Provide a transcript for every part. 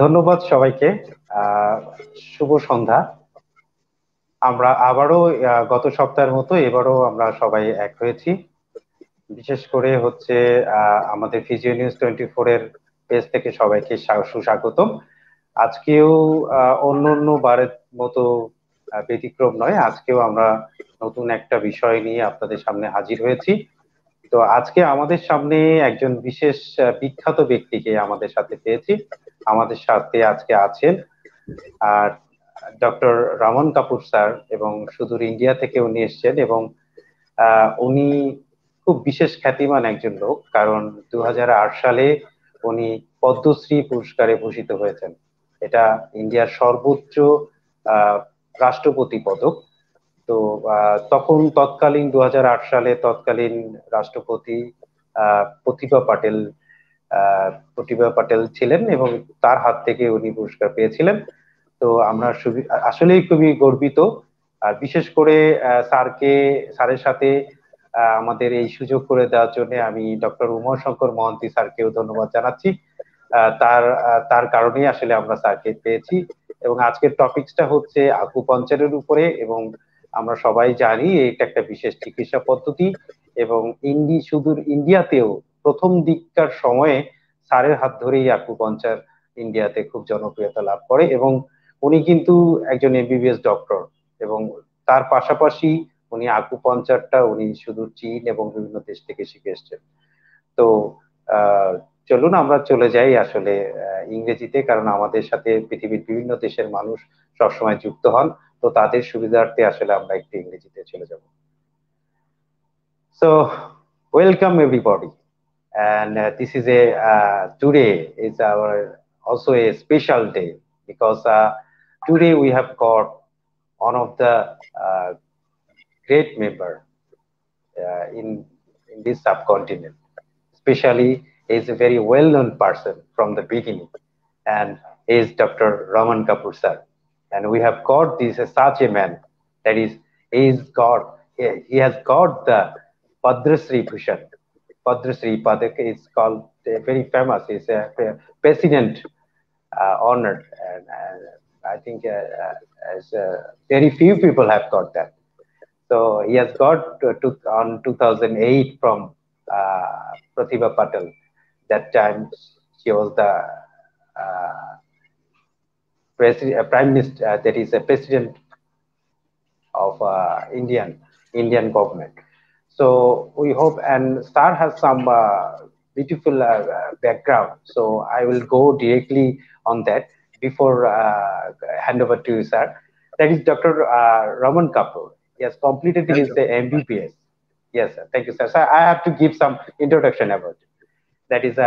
ধন্যবাদ সবাইকে। আহ, শুভ সন্ধ্যা। আমরা আবারও গত সপ্তাহের মতো এবারও আমরা সবাই এক হয়েছি। বিশেষ করে হচ্ছে আমাদের ফিজিও নিউজ 24 এর পেজ থেকে সবাইকে সুস্বাগতম। আজকেও অন্য অন্য বারের মতো ব্যতিক্রম নয়, আজকেও আমরা নতুন একটা বিষয় নিয়ে আপনাদের সামনে হাজির হয়েছি। তো আজকে আমাদের সামনে একজন বিশেষ বিখ্যাত ব্যক্তিকে আমাদের সাথে পেয়েছি। আমাদের সাথে আজকে আছেন আর ডক্টর রামান কাপুর স্যার, এবং সুদূর ইন্ডিয়া থেকে উনি এসেছেন। এবং উনি খুব বিশেষ খ্যাতিমান একজন লোক, কারণ 2008 সালে উনি পদ্মশ্রী পুরস্কারে ভূষিত হয়েছেন। এটা ইন্ডিয়ার সর্বোচ্চ আহ, রাষ্ট্রপতি পদক। তো তৎকালীন 2008 সালে তৎকালীন রাষ্ট্রপতি প্রতিভা পাটেল প্রতিভা পাটেল ছিলেন, এবং তার হাত থেকে উনি পুরস্কার পেয়েছিলেন। তো আমরা আসলেই খুবই গর্বিত। আর বিশেষ করে স্যারের সাথে আমাদের এই সুযোগ করে দেওয়ার জন্য আমি ডক্টর উমাশঙ্কর মহন্তি স্যারকেও ধন্যবাদ জানাচ্ছি। তার কারণেই আসলে আমরা স্যারকে পেয়েছি। এবং আজকের টপিকসটা হচ্ছে আকুপাঞ্চারের উপরে। এবং আমরা সবাই জানি এটা একটা বিশেষ চিকিৎসা পদ্ধতি, এবং সুদূর ইন্ডিয়াতেও প্রথম দিককার সময়ে স্যারের হাত ধরেই আকুপাঞ্চার ইন্ডিয়াতে খুব জনপ্রিয়তা লাভ করে। এবং উনি কিন্তু একজন এমবিবিএস ডক্টর, এবং তার পাশাপাশি উনি আকুপাঞ্চারটা উনি শুধু চীন এবং বিভিন্ন দেশ থেকে শিখে এসেছেন। তো আহ চলুন আমরা চলে যাই আসলে ইংরেজিতে, কারণ আমাদের সাথে পৃথিবীর বিভিন্ন দেশের মানুষ সবসময় যুক্ত হন। তো তাদের সুবিধার্থে আসলে আমরা একটু ইংরেজিতে চলে যাব। So, welcome everybody. And this is today is our also a special day, because today we have got one of the great member in this subcontinent. Especially, he is a very well-known person from the beginning, and he is Dr. Raman Kapur sir. And we have got this such a man, that is, he has got the Padrasri Bhushan. Padrasri Padak is called very famous. He's a president honored, and I think as very few people have got that. So he has got on 2008 from Pratibha Patil. That time she was the prime minister, that is a president of Indian government. So we hope, and Star has some beautiful background. So I will go directly on that before hand over to you, sir. That is Dr. Raman Kapoor. He has completed Thank his you. MBBS. Yes, sir. Thank you, sir. So I have to give some introduction about it. That is,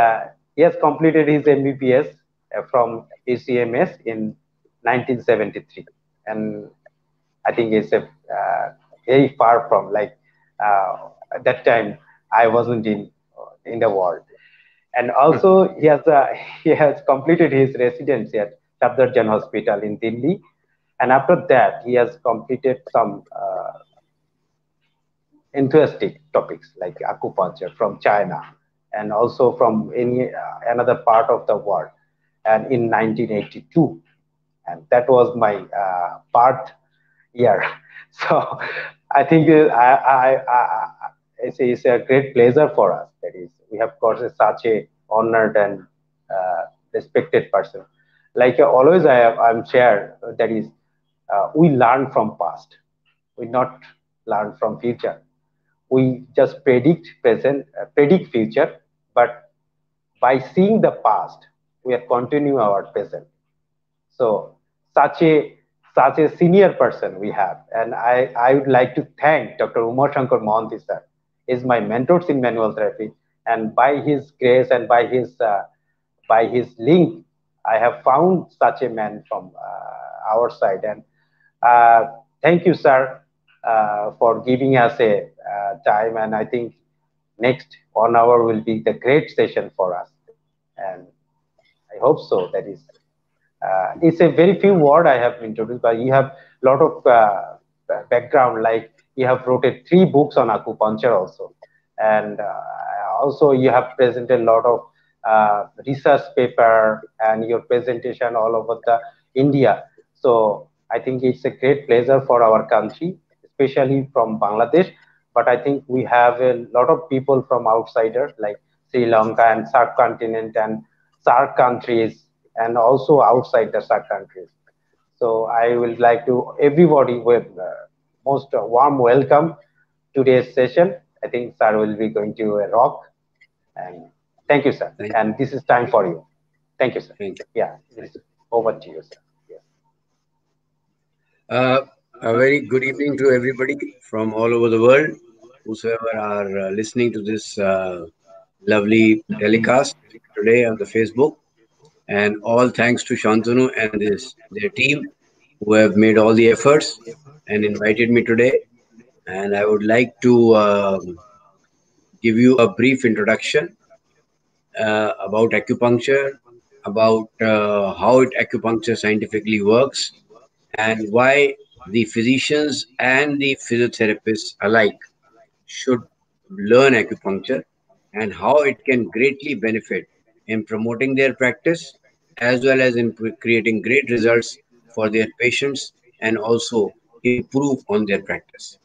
he has completed his MBBS from UCMS in 1973, and I think it's a very far from, like, at that time I wasn't in the world. And also he has completed his residency at Safdarjung Hospital in Delhi, and after that he has completed some enthusiastic topics like acupuncture from China, and also from any another part of the world, and in 1982, and that was my birth year. So I think it's a great pleasure for us. That is, we have got such a honored and respected person. Like always, I'm shared. That is, we learn from past. We not learn from future. We just predict future, but by seeing the past, we are continue our present. So such a such a senior person we have, and I would like to thank Dr. Umar Shankar Mohanty sir, is my mentors in manual therapy, and by his grace and by his link, I have found such a man from our side. And uh, thank you, sir, for giving us a time. And I think next 1 hour will be the great session for us, and I hope so. That is, it's a very few word I have introduced, but you have lot of background. Like you have wrote 3 books on acupuncture also, and also you have presented a lot of research paper and your presentation all over the India. So I think it's a great pleasure for our country, especially from Bangladesh. But I think we have a lot of people from outsider like Sri Lanka and subcontinent and SAARC countries and also outside the SAARC countries. So I would like to everybody with most warm welcome today's session. I think sir will be going to rock. And thank you, sir. Thank And this is time for you. Thank you, sir. you. Yeah, it's over to you, sir. Yes. A very good evening to everybody from all over the world, whosoever are listening to this lovely telecast today on the Facebook. And all thanks to Shantanu and their team who have made all the efforts and invited me today. And I would like to give you a brief introduction about acupuncture, about how acupuncture scientifically works, and why the physicians and the physiotherapists alike should learn acupuncture, and how it can greatly benefit in promoting their practice as well as in creating great results for their patients and also improve on their practice.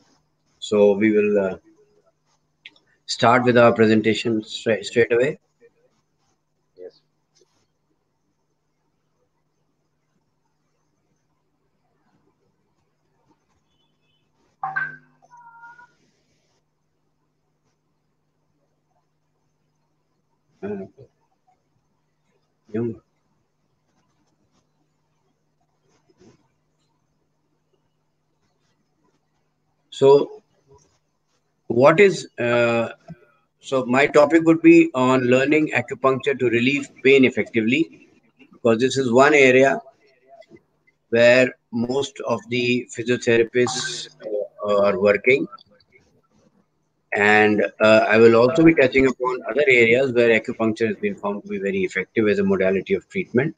So we will start with our presentation straight away. Yes. Uh, Yung- So, what is so my topic would be on learning acupuncture to relieve pain effectively, because this is one area where most of the physiotherapists are working, and I will also be touching upon other areas where acupuncture has been found to be very effective as a modality of treatment.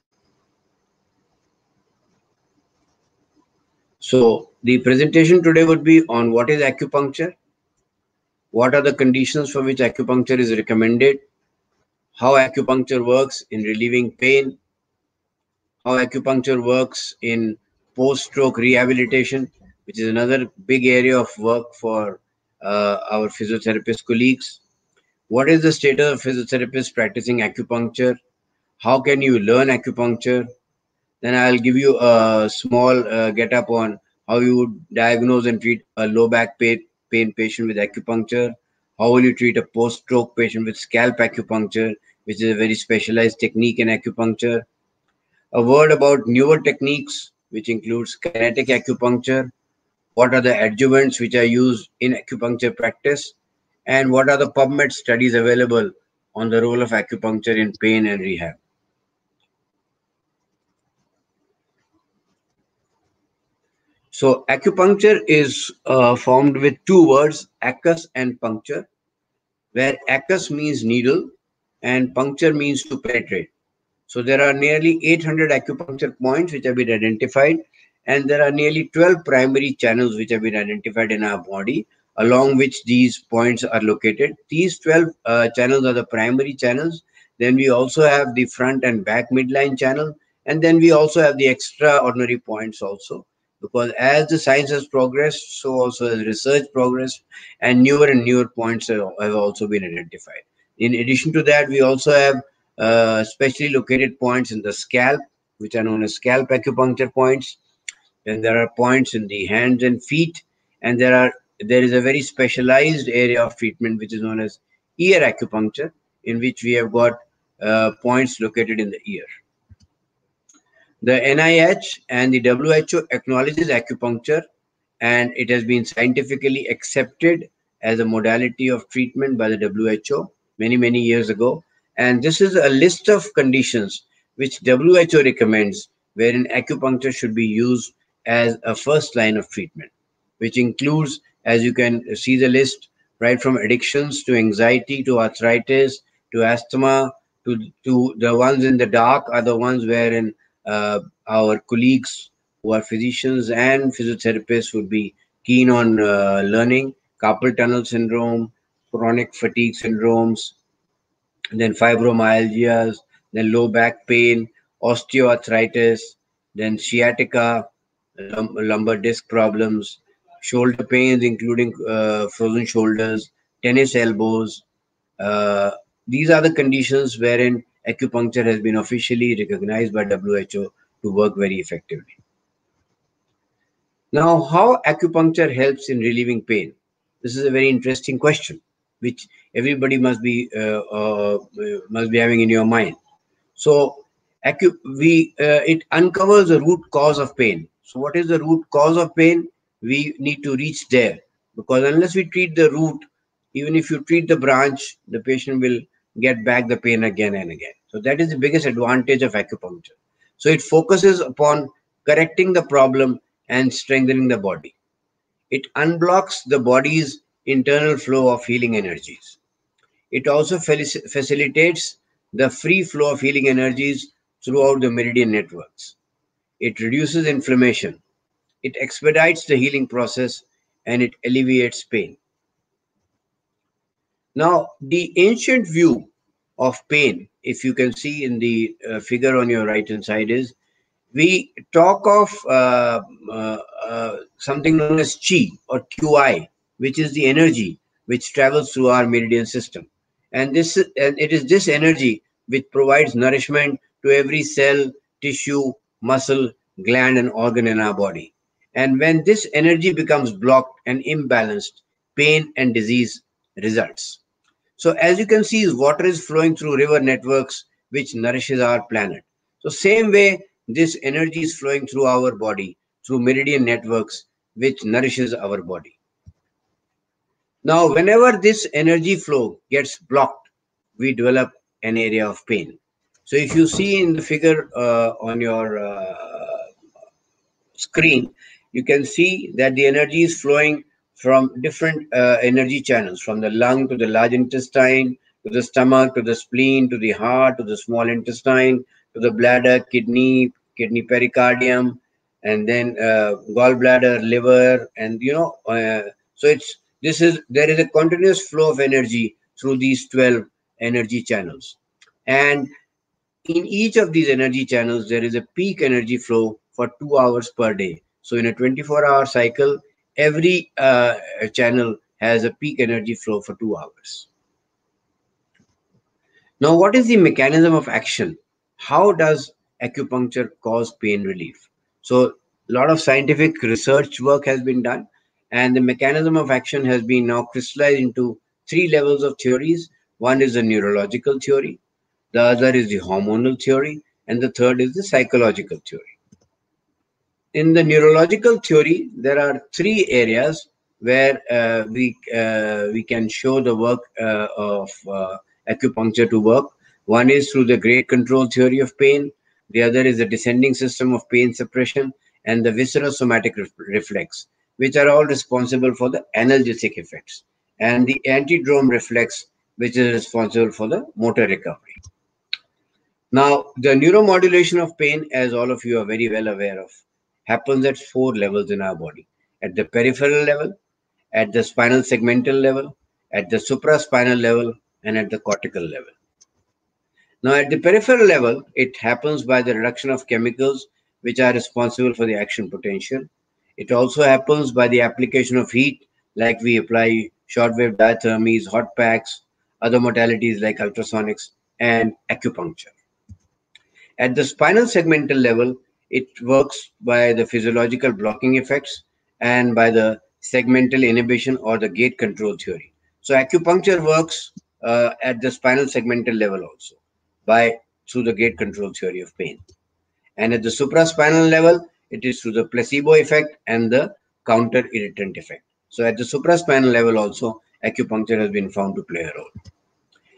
So the presentation today would be on what is acupuncture, what are the conditions for which acupuncture is recommended, how acupuncture works in relieving pain, how acupuncture works in post-stroke rehabilitation, which is another big area of work for our physiotherapist colleagues. What is the status of physiotherapists practicing acupuncture? How can you learn acupuncture? Then I'll give you a small get up on how you would diagnose and treat a low back pain patient with acupuncture. How will you treat a post-stroke patient with scalp acupuncture, which is a very specialized technique in acupuncture. A word about newer techniques, which includes kinetic acupuncture. What are the adjuvants which are used in acupuncture practice? And what are the PubMed studies available on the role of acupuncture in pain and rehab? So acupuncture is formed with two words, acus and puncture, where acus means needle and puncture means to penetrate. So there are nearly 800 acupuncture points which have been identified, and there are nearly 12 primary channels which have been identified in our body, along which these points are located. These 12 channels are the primary channels. Then we also have the front and back midline channel, and then we also have the extraordinary points also. Because as the science has progressed, so also has research progressed, and newer points have also been identified. In addition to that, we also have specially located points in the scalp, which are known as scalp acupuncture points. Then there are points in the hands and feet, and there is a very specialized area of treatment which is known as ear acupuncture, in which we have got points located in the ear. The NIH and the WHO acknowledges acupuncture, and it has been scientifically accepted as a modality of treatment by the WHO many years ago. And this is a list of conditions which WHO recommends wherein acupuncture should be used as a first line of treatment, which includes, as you can see the list, right from addictions to anxiety to arthritis to asthma to the ones in the dark are the ones wherein our colleagues who are physicians and physiotherapists would be keen on learning: carpal tunnel syndrome, chronic fatigue syndromes, then fibromyalgias, then low back pain, osteoarthritis, then sciatica, lumbar disc problems, shoulder pains, including frozen shoulders, tennis elbows. Uh, these are the conditions wherein acupuncture has been officially recognized by WHO to work very effectively. Now, how acupuncture helps in relieving pain? This is a very interesting question, which everybody must be having in your mind. So, it uncovers the root cause of pain. So, what is the root cause of pain? We need to reach there, because unless we treat the root, even if you treat the branch, the patient will get back the pain again and again. So, that is the biggest advantage of acupuncture. So, it focuses upon correcting the problem and strengthening the body. It unblocks the body's internal flow of healing energies. It also facilitates the free flow of healing energies throughout the meridian networks. It reduces inflammation. It expedites the healing process, and it alleviates pain. Now, the ancient view of pain, if you can see in the figure on your right hand side, is we talk of something known as chi or qi, which is the energy which travels through our meridian system, and it is this energy which provides nourishment to every cell, tissue, muscle, gland, and organ in our body. And when this energy becomes blocked and imbalanced, pain and disease results. So as you can see, water is flowing through river networks, which nourishes our planet. So same way, this energy is flowing through our body, through meridian networks, which nourishes our body. Now, whenever this energy flow gets blocked, we develop an area of pain. So if you see in the figure on your screen, you can see that the energy is flowing from different energy channels, from the lung to the large intestine, to the stomach, to the spleen, to the heart, to the small intestine, to the bladder, kidney pericardium, and then gallbladder, liver, and so there is a continuous flow of energy through these 12 energy channels. And in each of these energy channels, there is a peak energy flow for 2 hours per day. So in a 24-hour cycle, every channel has a peak energy flow for 2 hours. Now, what is the mechanism of action? How does acupuncture cause pain relief? So a lot of scientific research work has been done, and the mechanism of action has been now crystallized into 3 levels of theories. One is the neurological theory, the other is the hormonal theory, and the third is the psychological theory. In the neurological theory, there are 3 areas where we can show the work of acupuncture to work. One is through the great control theory of pain, the other is the descending system of pain suppression, and the viscerosomatic reflex, which are all responsible for the analgesic effects, and the antidrome reflex, which is responsible for the motor recovery. Now, the neuromodulation of pain, as all of you are very well aware of, happens at 4 levels in our body: at the peripheral level, at the spinal segmental level, at the supraspinal level, and at the cortical level. Now, at the peripheral level, it happens by the reduction of chemicals which are responsible for the action potential. It also happens by the application of heat, like we apply shortwave diathermies, hot packs, other modalities like ultrasonics, and acupuncture. At the spinal segmental level, it works by the physiological blocking effects and by the segmental inhibition or the gate control theory. So acupuncture works at the spinal segmental level also through the gate control theory of pain. And at the supraspinal level, it is through the placebo effect and the counter irritant effect. So at the supraspinal level also, acupuncture has been found to play a role.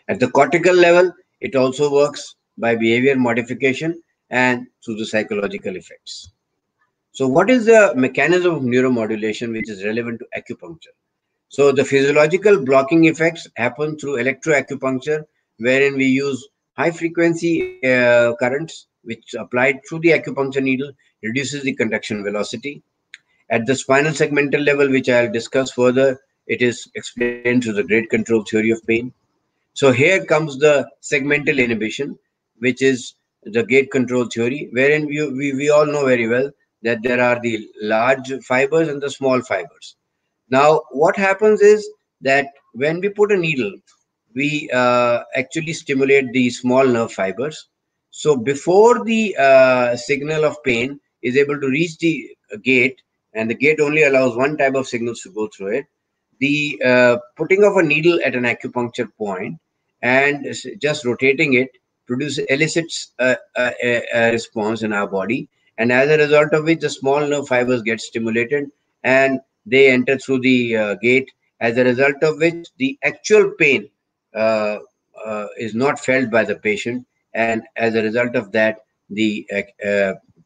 At the cortical level, it also works by behavior modification and through the psychological effects. So what is the mechanism of neuromodulation which is relevant to acupuncture? So the physiological blocking effects happen through electroacupuncture, wherein we use high frequency currents which applied through the acupuncture needle reduces the conduction velocity. At the spinal segmental level, which I'll discuss further, it is explained through the great control theory of pain. So here comes the segmental inhibition, which is the gate control theory, wherein we all know very well that there are the large fibers and the small fibers. Now, what happens is that when we put a needle, we actually stimulate the small nerve fibers. So before the signal of pain is able to reach the gate, and the gate only allows one type of signals to go through it, the putting of a needle at an acupuncture point and just rotating it elicits a response in our body, and as a result of which the small nerve fibers get stimulated and they enter through the gate, as a result of which the actual pain uh, is not felt by the patient, and as a result of that the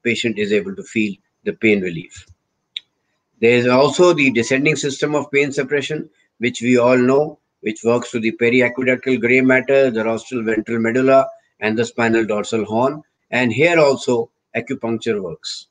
patient is able to feel the pain relief. There is also the descending system of pain suppression, which we all know, which works through the periaqueductal gray matter, the rostral ventral medulla, and the spinal dorsal horn. And here also acupuncture works.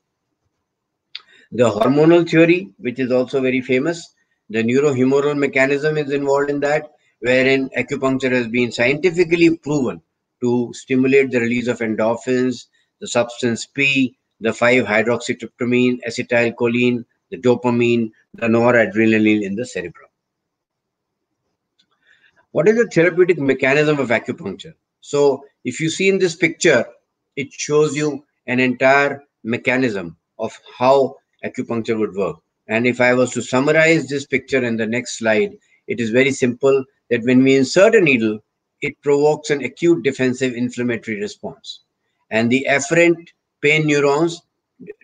The hormonal theory, which is also very famous, the neurohumoral mechanism is involved in that, wherein acupuncture has been scientifically proven to stimulate the release of endorphins, the substance P, the 5-hydroxytryptamine, acetylcholine, the dopamine, the noradrenaline in the cerebrum. What is the therapeutic mechanism of acupuncture? So if you see in this picture, it shows you an entire mechanism of how acupuncture would work. And if I was to summarize this picture in the next slide, it is very simple that when we insert a needle, it provokes an acute defensive inflammatory response. And the afferent pain neurons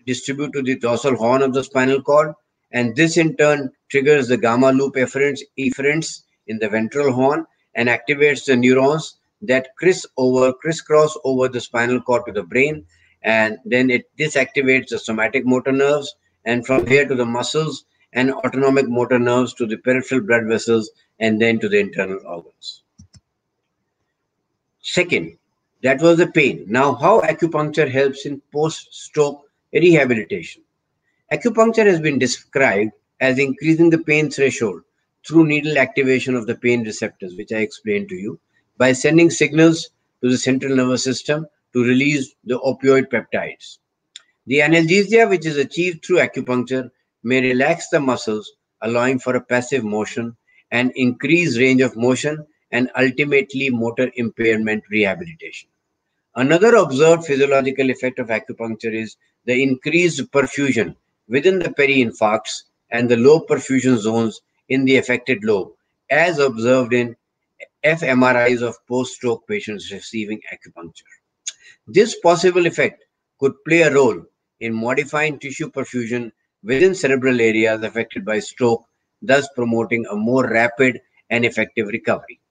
distribute to the dorsal horn of the spinal cord, and this in turn triggers the gamma loop efferents in the ventral horn and activates the neurons that crisscross over the spinal cord to the brain, and then it disactivates the somatic motor nerves, and from here to the muscles and autonomic motor nerves to the peripheral blood vessels, and then to the internal organs. Second, that was the pain. Now, how acupuncture helps in post-stroke rehabilitation. Acupuncture has been described as increasing the pain threshold through needle activation of the pain receptors, which I explained to you, by sending signals to the central nervous system to release the opioid peptides. The analgesia, which is achieved through acupuncture, may relax the muscles, allowing for a passive motion and increase range of motion and ultimately motor impairment rehabilitation. Another observed physiological effect of acupuncture is the increased perfusion within the peri-infarcts and the low perfusion zones in the affected lobe, as observed in fMRIs of post-stroke patients receiving acupuncture. This possible effect could play a role in modifying tissue perfusion within cerebral areas affected by stroke, thus promoting a more rapid and effective recovery.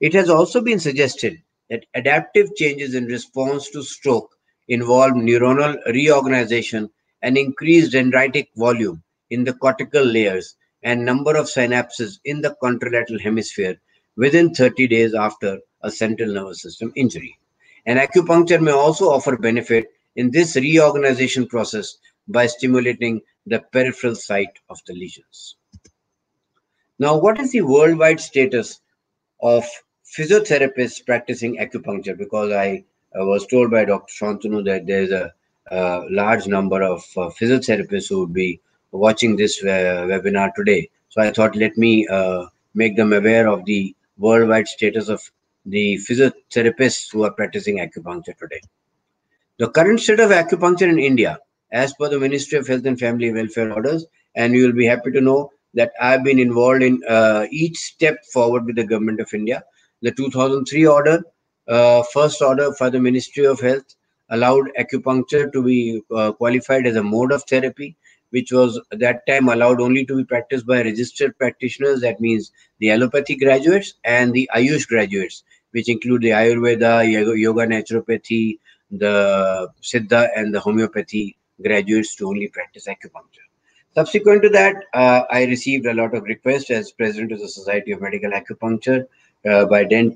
It has also been suggested that adaptive changes in response to stroke involve neuronal reorganization and increased dendritic volume in the cortical layers and number of synapses in the contralateral hemisphere within 30 days after a central nervous system injury. And acupuncture may also offer benefit in this reorganization process by stimulating the peripheral site of the lesions. Now, what is the worldwide status of physiotherapists practicing acupuncture? Because I was told by Dr. Shantanu that there's a large number of physiotherapists who would be watching this webinar today. So I thought, let me make them aware of the worldwide status of the physiotherapists who are practicing acupuncture today. The current state of acupuncture in India, as per the Ministry of Health and Family Welfare orders, and you will be happy to know that I've been involved in each step forward with the Government of India. The 2003 order, first order for the Ministry of Health, allowed acupuncture to be qualified as a mode of therapy, which was at that time allowed only to be practiced by registered practitioners. That means the allopathy graduates and the Ayush graduates, which include the Ayurveda, yoga naturopathy, the Siddha and the homeopathy graduates to only practice acupuncture. Subsequent to that, I received a lot of requests as president of the Society of Medical Acupuncture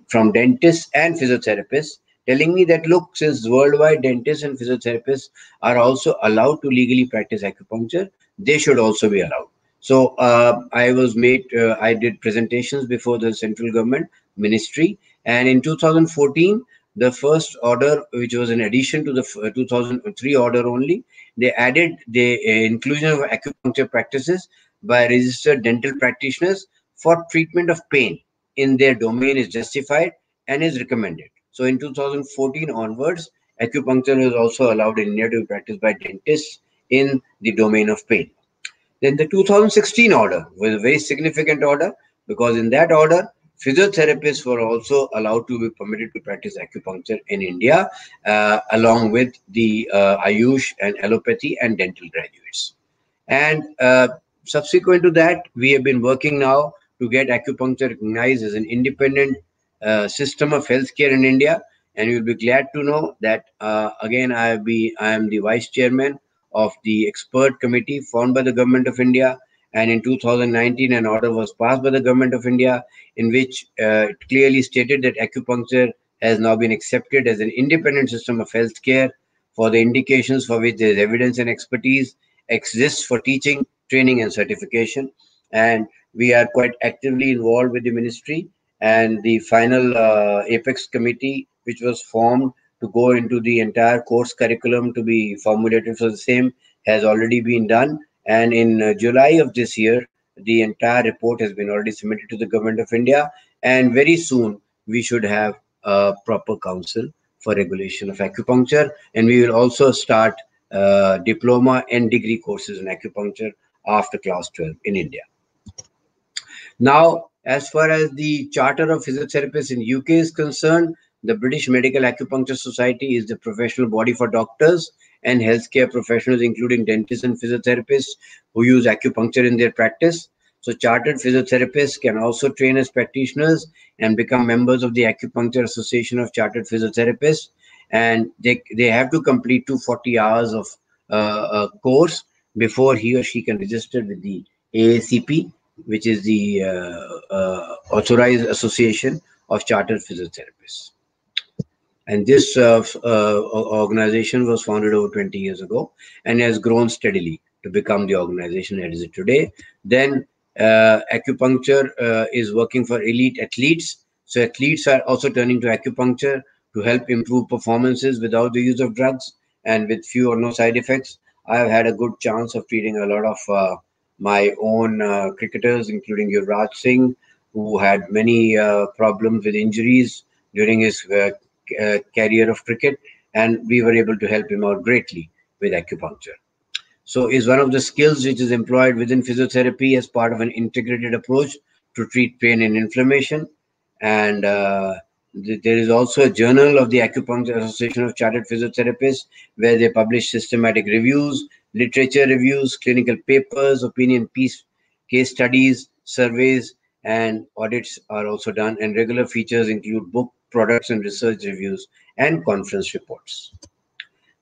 from dentists and physiotherapists, telling me that, look, since worldwide dentists and physiotherapists are also allowed to legally practice acupuncture, they should also be allowed. So I did presentations before the central government ministry, and in 2014, the first order, which was an addition to the 2003 order only, they added the inclusion of acupuncture practices by registered dental practitioners for treatment of pain in their domain is justified and is recommended. So in 2014 onwards, acupuncture is also allowed in India to be practiced by dentists in the domain of pain. Then the 2016 order was a very significant order, because in that order, physiotherapists were also allowed to be permitted to practice acupuncture in India, along with the Ayush and allopathy and dental graduates. And subsequent to that, we have been working now to get acupuncture recognized as an independent system of healthcare in India. And you'll be glad to know that again, I am the vice chairman of the expert committee formed by the government of India. And in 2019, an order was passed by the government of India in which it clearly stated that acupuncture has now been accepted as an independent system of healthcare for the indications for which there is evidence and expertise exists for teaching, training, and certification. And we are quite actively involved with the ministry. And the final Apex committee, which was formed to go into the entire course curriculum to be formulated for the same, has already been done. And in July of this year, the entire report has been already submitted to the government of India. And very soon, we should have a proper council for regulation of acupuncture. And we will also start diploma and degree courses in acupuncture after class 12 in India. Now, as far as the Charter of Physiotherapists in UK is concerned, the British Medical Acupuncture Society is the professional body for doctors and healthcare professionals, including dentists and physiotherapists who use acupuncture in their practice. So chartered physiotherapists can also train as practitioners and become members of the Acupuncture Association of Chartered Physiotherapists. And they have to complete 240 hours of a course before he or she can register with the AACP, which is the Authorized Association of Chartered Physiotherapists. And this organization was founded over 20 years ago and has grown steadily to become the organization it is today. Then acupuncture is working for elite athletes. So athletes are also turning to acupuncture to help improve performances without the use of drugs and with few or no side effects. I have had a good chance of treating a lot of my own cricketers, including Yuvraj Singh, who had many problems with injuries during his career of cricket, and we were able to help him out greatly with acupuncture. So is one of the skills which is employed within physiotherapy as part of an integrated approach to treat pain and inflammation. And there is also a journal of the Acupuncture Association of Chartered Physiotherapists where they publish systematic reviews, literature reviews, clinical papers, opinion piece, case studies, surveys, and audits are also done. And regular features include book, products, and research reviews and conference reports.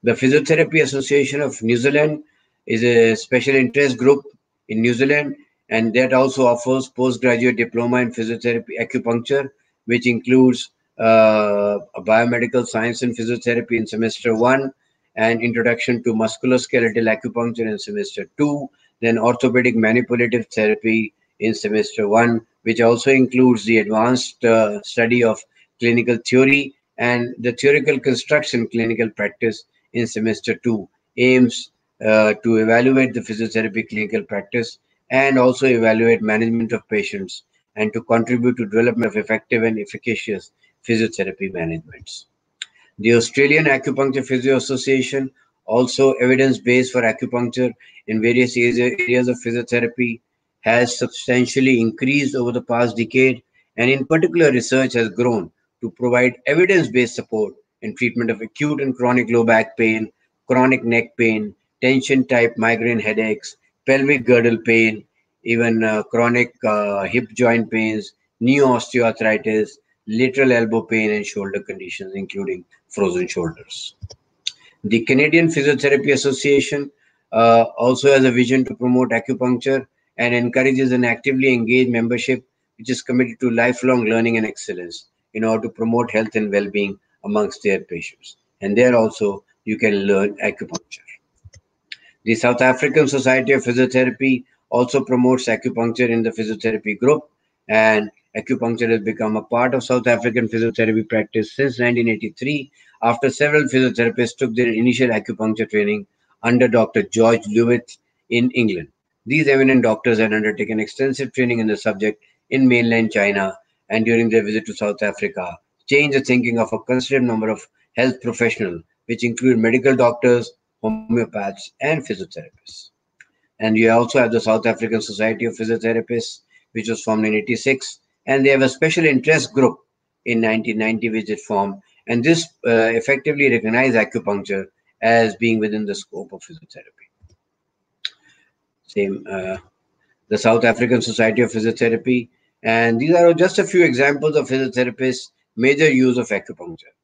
The Physiotherapy Association of New Zealand is a special interest group in New Zealand, and that also offers postgraduate diploma in physiotherapy acupuncture, which includes biomedical science and physiotherapy in semester 1, and introduction to musculoskeletal acupuncture in semester 2, then orthopedic manipulative therapy in semester 1, which also includes the advanced study of clinical theory, and the theoretical construction clinical practice in semester 2 aims to evaluate the physiotherapy clinical practice and also evaluate management of patients and to contribute to development of effective and efficacious physiotherapy managements. The Australian Acupuncture Physio Association, also evidence-based for acupuncture in various areas of physiotherapy, has substantially increased over the past decade, and in particular research has grown to provide evidence-based support in treatment of acute and chronic low back pain, chronic neck pain, tension-type migraine headaches, pelvic girdle pain, even chronic hip joint pains, knee osteoarthritis, lateral elbow pain, and shoulder conditions, including frozen shoulders. The Canadian Physiotherapy Association also has a vision to promote acupuncture and encourages an actively engaged membership which is committed to lifelong learning and excellence in order to promote health and well-being amongst their patients. And there also you can learn acupuncture. The South African Society of Physiotherapy also promotes acupuncture in the physiotherapy group, and acupuncture has become a part of South African physiotherapy practice since 1983 after several physiotherapists took their initial acupuncture training under Dr. George Lewitt in England. These eminent doctors had undertaken extensive training in the subject in mainland China, and during their visit to South Africa, changed the thinking of a considerable number of health professionals, which include medical doctors, homeopaths, and physiotherapists. And you also have the South African Society of Physiotherapists, which was formed in 86, and they have a special interest group in 1990, which it formed, and this effectively recognized acupuncture as being within the scope of physiotherapy. Same, the South African Society of Physiotherapy, and these are just a few examples of physiotherapists' major use of acupuncture.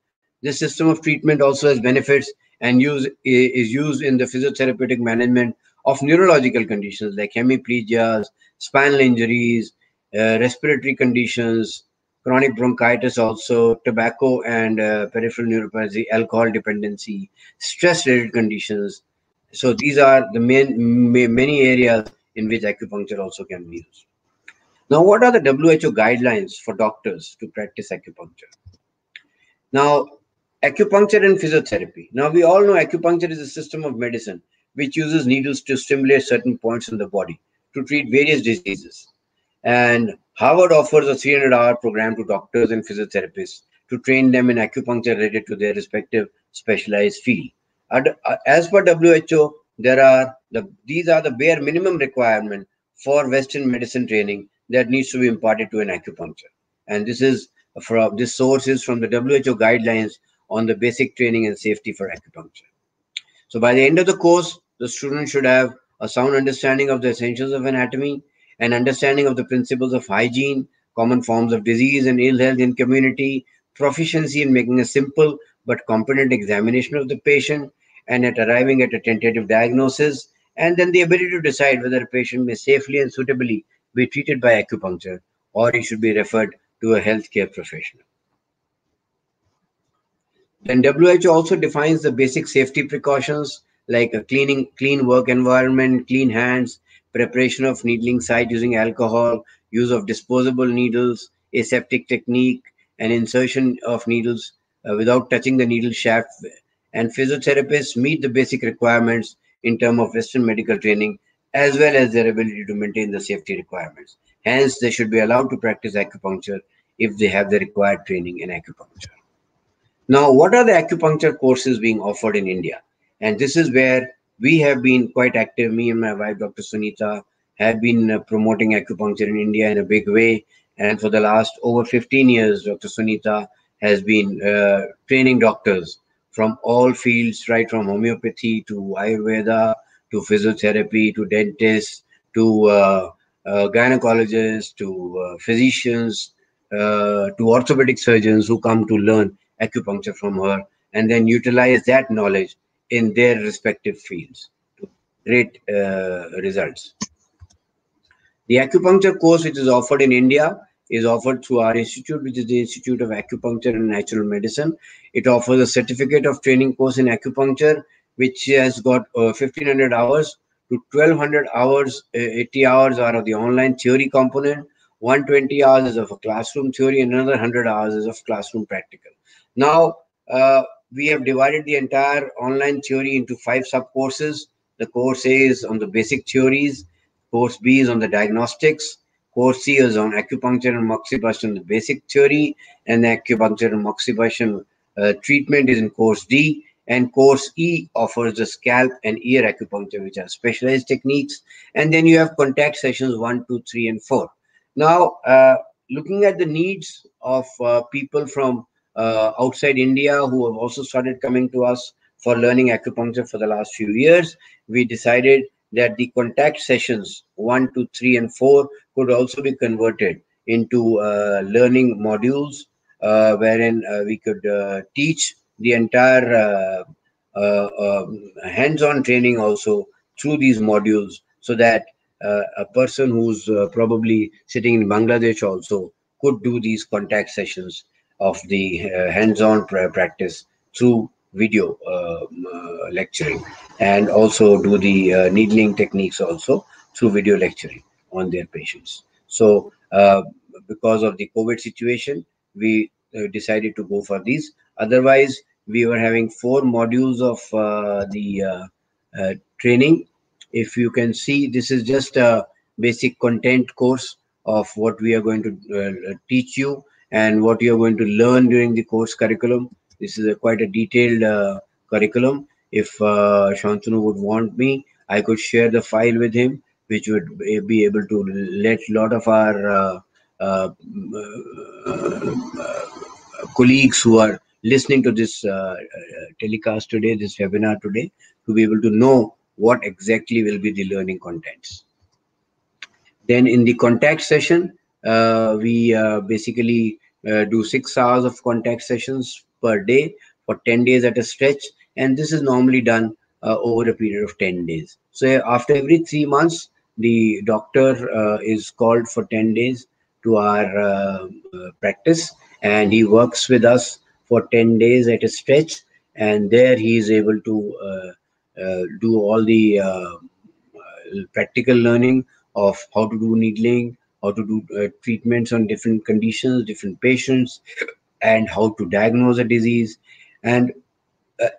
This system of treatment also has benefits and is used in the physiotherapeutic management of neurological conditions like hemiplegias, spinal injuries, respiratory conditions, chronic bronchitis also, tobacco and peripheral neuropathy, alcohol dependency, stress-related conditions. So these are the many areas in which acupuncture also can be used. Now, what are the WHO guidelines for doctors to practice acupuncture? Now, acupuncture and physiotherapy. Now, we all know acupuncture is a system of medicine which uses needles to stimulate certain points in the body to treat various diseases. And Harvard offers a 300-hour program to doctors and physiotherapists to train them in acupuncture related to their respective specialized field. As per WHO, these are the bare minimum requirement for Western medicine training that needs to be imparted to an acupuncture. And this source is from the WHO guidelines on the basic training and safety for acupuncture. So by the end of the course, the student should have a sound understanding of the essentials of anatomy, an understanding of the principles of hygiene, common forms of disease and ill health in community, proficiency in making a simple but competent examination of the patient, and at arriving at a tentative diagnosis, and then the ability to decide whether a patient may safely and suitably be treated by acupuncture or he should be referred to a healthcare professional. Then WHO also defines the basic safety precautions like a clean work environment, clean hands, preparation of needling site using alcohol, use of disposable needles, aseptic technique, and insertion of needles without touching the needle shaft. And physiotherapists meet the basic requirements in terms of Western medical training as well as their ability to maintain the safety requirements. Hence, they should be allowed to practice acupuncture if they have the required training in acupuncture. Now, what are the acupuncture courses being offered in India? And this is where we have been quite active. Me and my wife, Dr. Sunita, have been promoting acupuncture in India in a big way. And for the last over 15 years, Dr. Sunita has been training doctors from all fields, right from homeopathy to Ayurveda, to physiotherapy, to dentists, to gynecologists, to physicians, to orthopedic surgeons who come to learn acupuncture from her and then utilize that knowledge in their respective fields to great results. The acupuncture course which is offered in India is offered through our institute, which is the Institute of Acupuncture and Natural Medicine. It offers a certificate of training course in acupuncture, which has got 1500 hours to 1200 hours. 80 hours are of the online theory component, 120 hours is of a classroom theory, and another 100 hours is of classroom practical. Now, we have divided the entire online theory into 5 sub-courses. The course A is on the basic theories, course B is on the diagnostics, course C is on acupuncture and moxibustion, the basic theory, and the acupuncture and moxibustion treatment is in course D, and course E offers the scalp and ear acupuncture, which are specialized techniques, and then you have contact sessions 1, 2, 3, and 4. Now, looking at the needs of people from outside India who have also started coming to us for learning acupuncture for the last few years, we decided that the contact sessions 1, 2, 3, and 4 could also be converted into learning modules wherein we could teach the entire hands-on training also through these modules, so that a person who's probably sitting in Bangladesh also could do these contact sessions of the hands-on practice through video lecturing, and also do the needling techniques also through video lecturing on their patients. So because of the COVID situation, we decided to go for these. Otherwise, we were having 4 modules of the training. If you can see, this is just a basic content course of what we are going to teach you and what you are going to learn during the course curriculum. This is quite a detailed curriculum. If Shantanu would want me, I could share the file with him, which would be able to let a lot of our uh, colleagues who are listening to this telecast today, this webinar today, to be able to know what exactly will be the learning contents. Then in the contact session, we basically do 6 hours of contact sessions per day for 10 days at a stretch. And this is normally done over a period of 10 days. So after every 3 months, the doctor is called for 10 days to our practice, and he works with us for 10 days at a stretch. And there he is able to do all the practical learning of how to do needling, how to do treatments on different conditions, different patients, and how to diagnose a disease. And uh,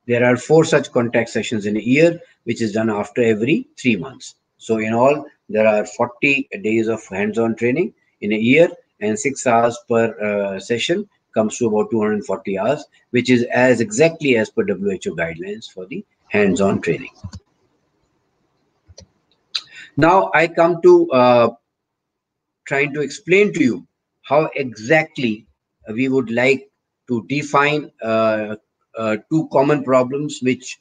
there are 4 such contact sessions in a year, which is done after every 3 months. So in all, there are 40 days of hands-on training in a year, and 6 hours per session comes to about 240 hours, which is as exactly as per WHO guidelines for the hands-on training. Now I come to trying to explain to you how exactly we would like to define 2 common problems which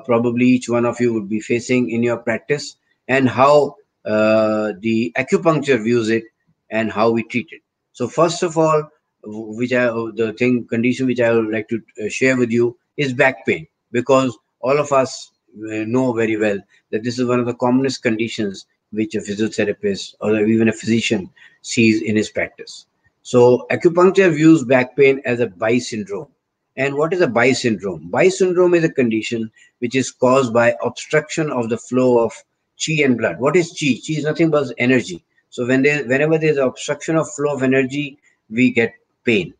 probably each one of you would be facing in your practice, and how the acupuncture views it and how we treat it. So first of all, the condition which I would like to share with you is back pain, because all of us know very well that this is one of the commonest conditions which a physiotherapist or even a physician sees in his practice. So acupuncture views back pain as a bisyndrome. And what is a bisyndrome? Bisyndrome is a condition which is caused by obstruction of the flow of chi and blood. What is chi? Chi is nothing but energy. So whenever there is obstruction of flow of energy, we get pain.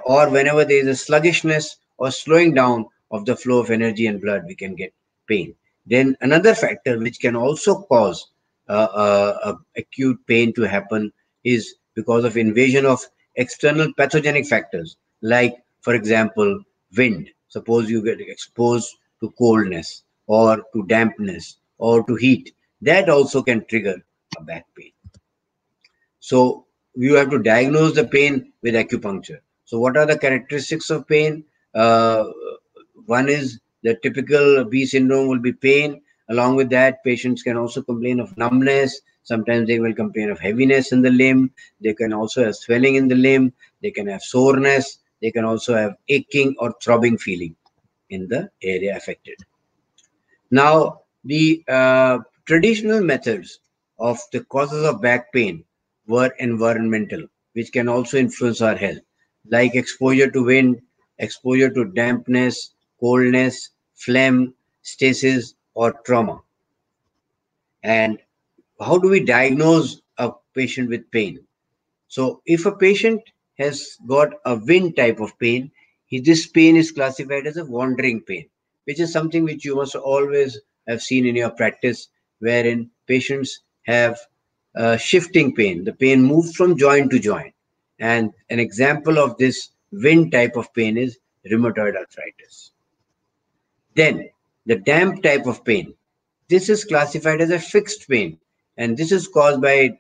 Or whenever there is a sluggishness or slowing down of the flow of energy and blood, we can get pain. Then another factor which can also cause acute pain to happen is because of invasion of external pathogenic factors, like, for example, wind. Suppose you get exposed to coldness or to dampness or to heat. That also can trigger a back pain. So you have to diagnose the pain with acupuncture. So what are the characteristics of pain? One is the typical B syndrome will be pain. Along with that, patients can also complain of numbness. Sometimes they will complain of heaviness in the limb. They can also have swelling in the limb. They can have soreness. They can also have aching or throbbing feeling in the area affected. Now, the traditional methods of the causes of back pain were environmental, which can also influence our health, like exposure to wind, exposure to dampness, coldness, phlegm, stasis, or trauma. And how do we diagnose a patient with pain? So if a patient has got a wind type of pain, this pain is classified as a wandering pain, which is something which you must always have seen in your practice, wherein patients have shifting pain. The pain moves from joint to joint. And an example of this wind type of pain is rheumatoid arthritis. Then the damp type of pain. This is classified as a fixed pain, and this is caused by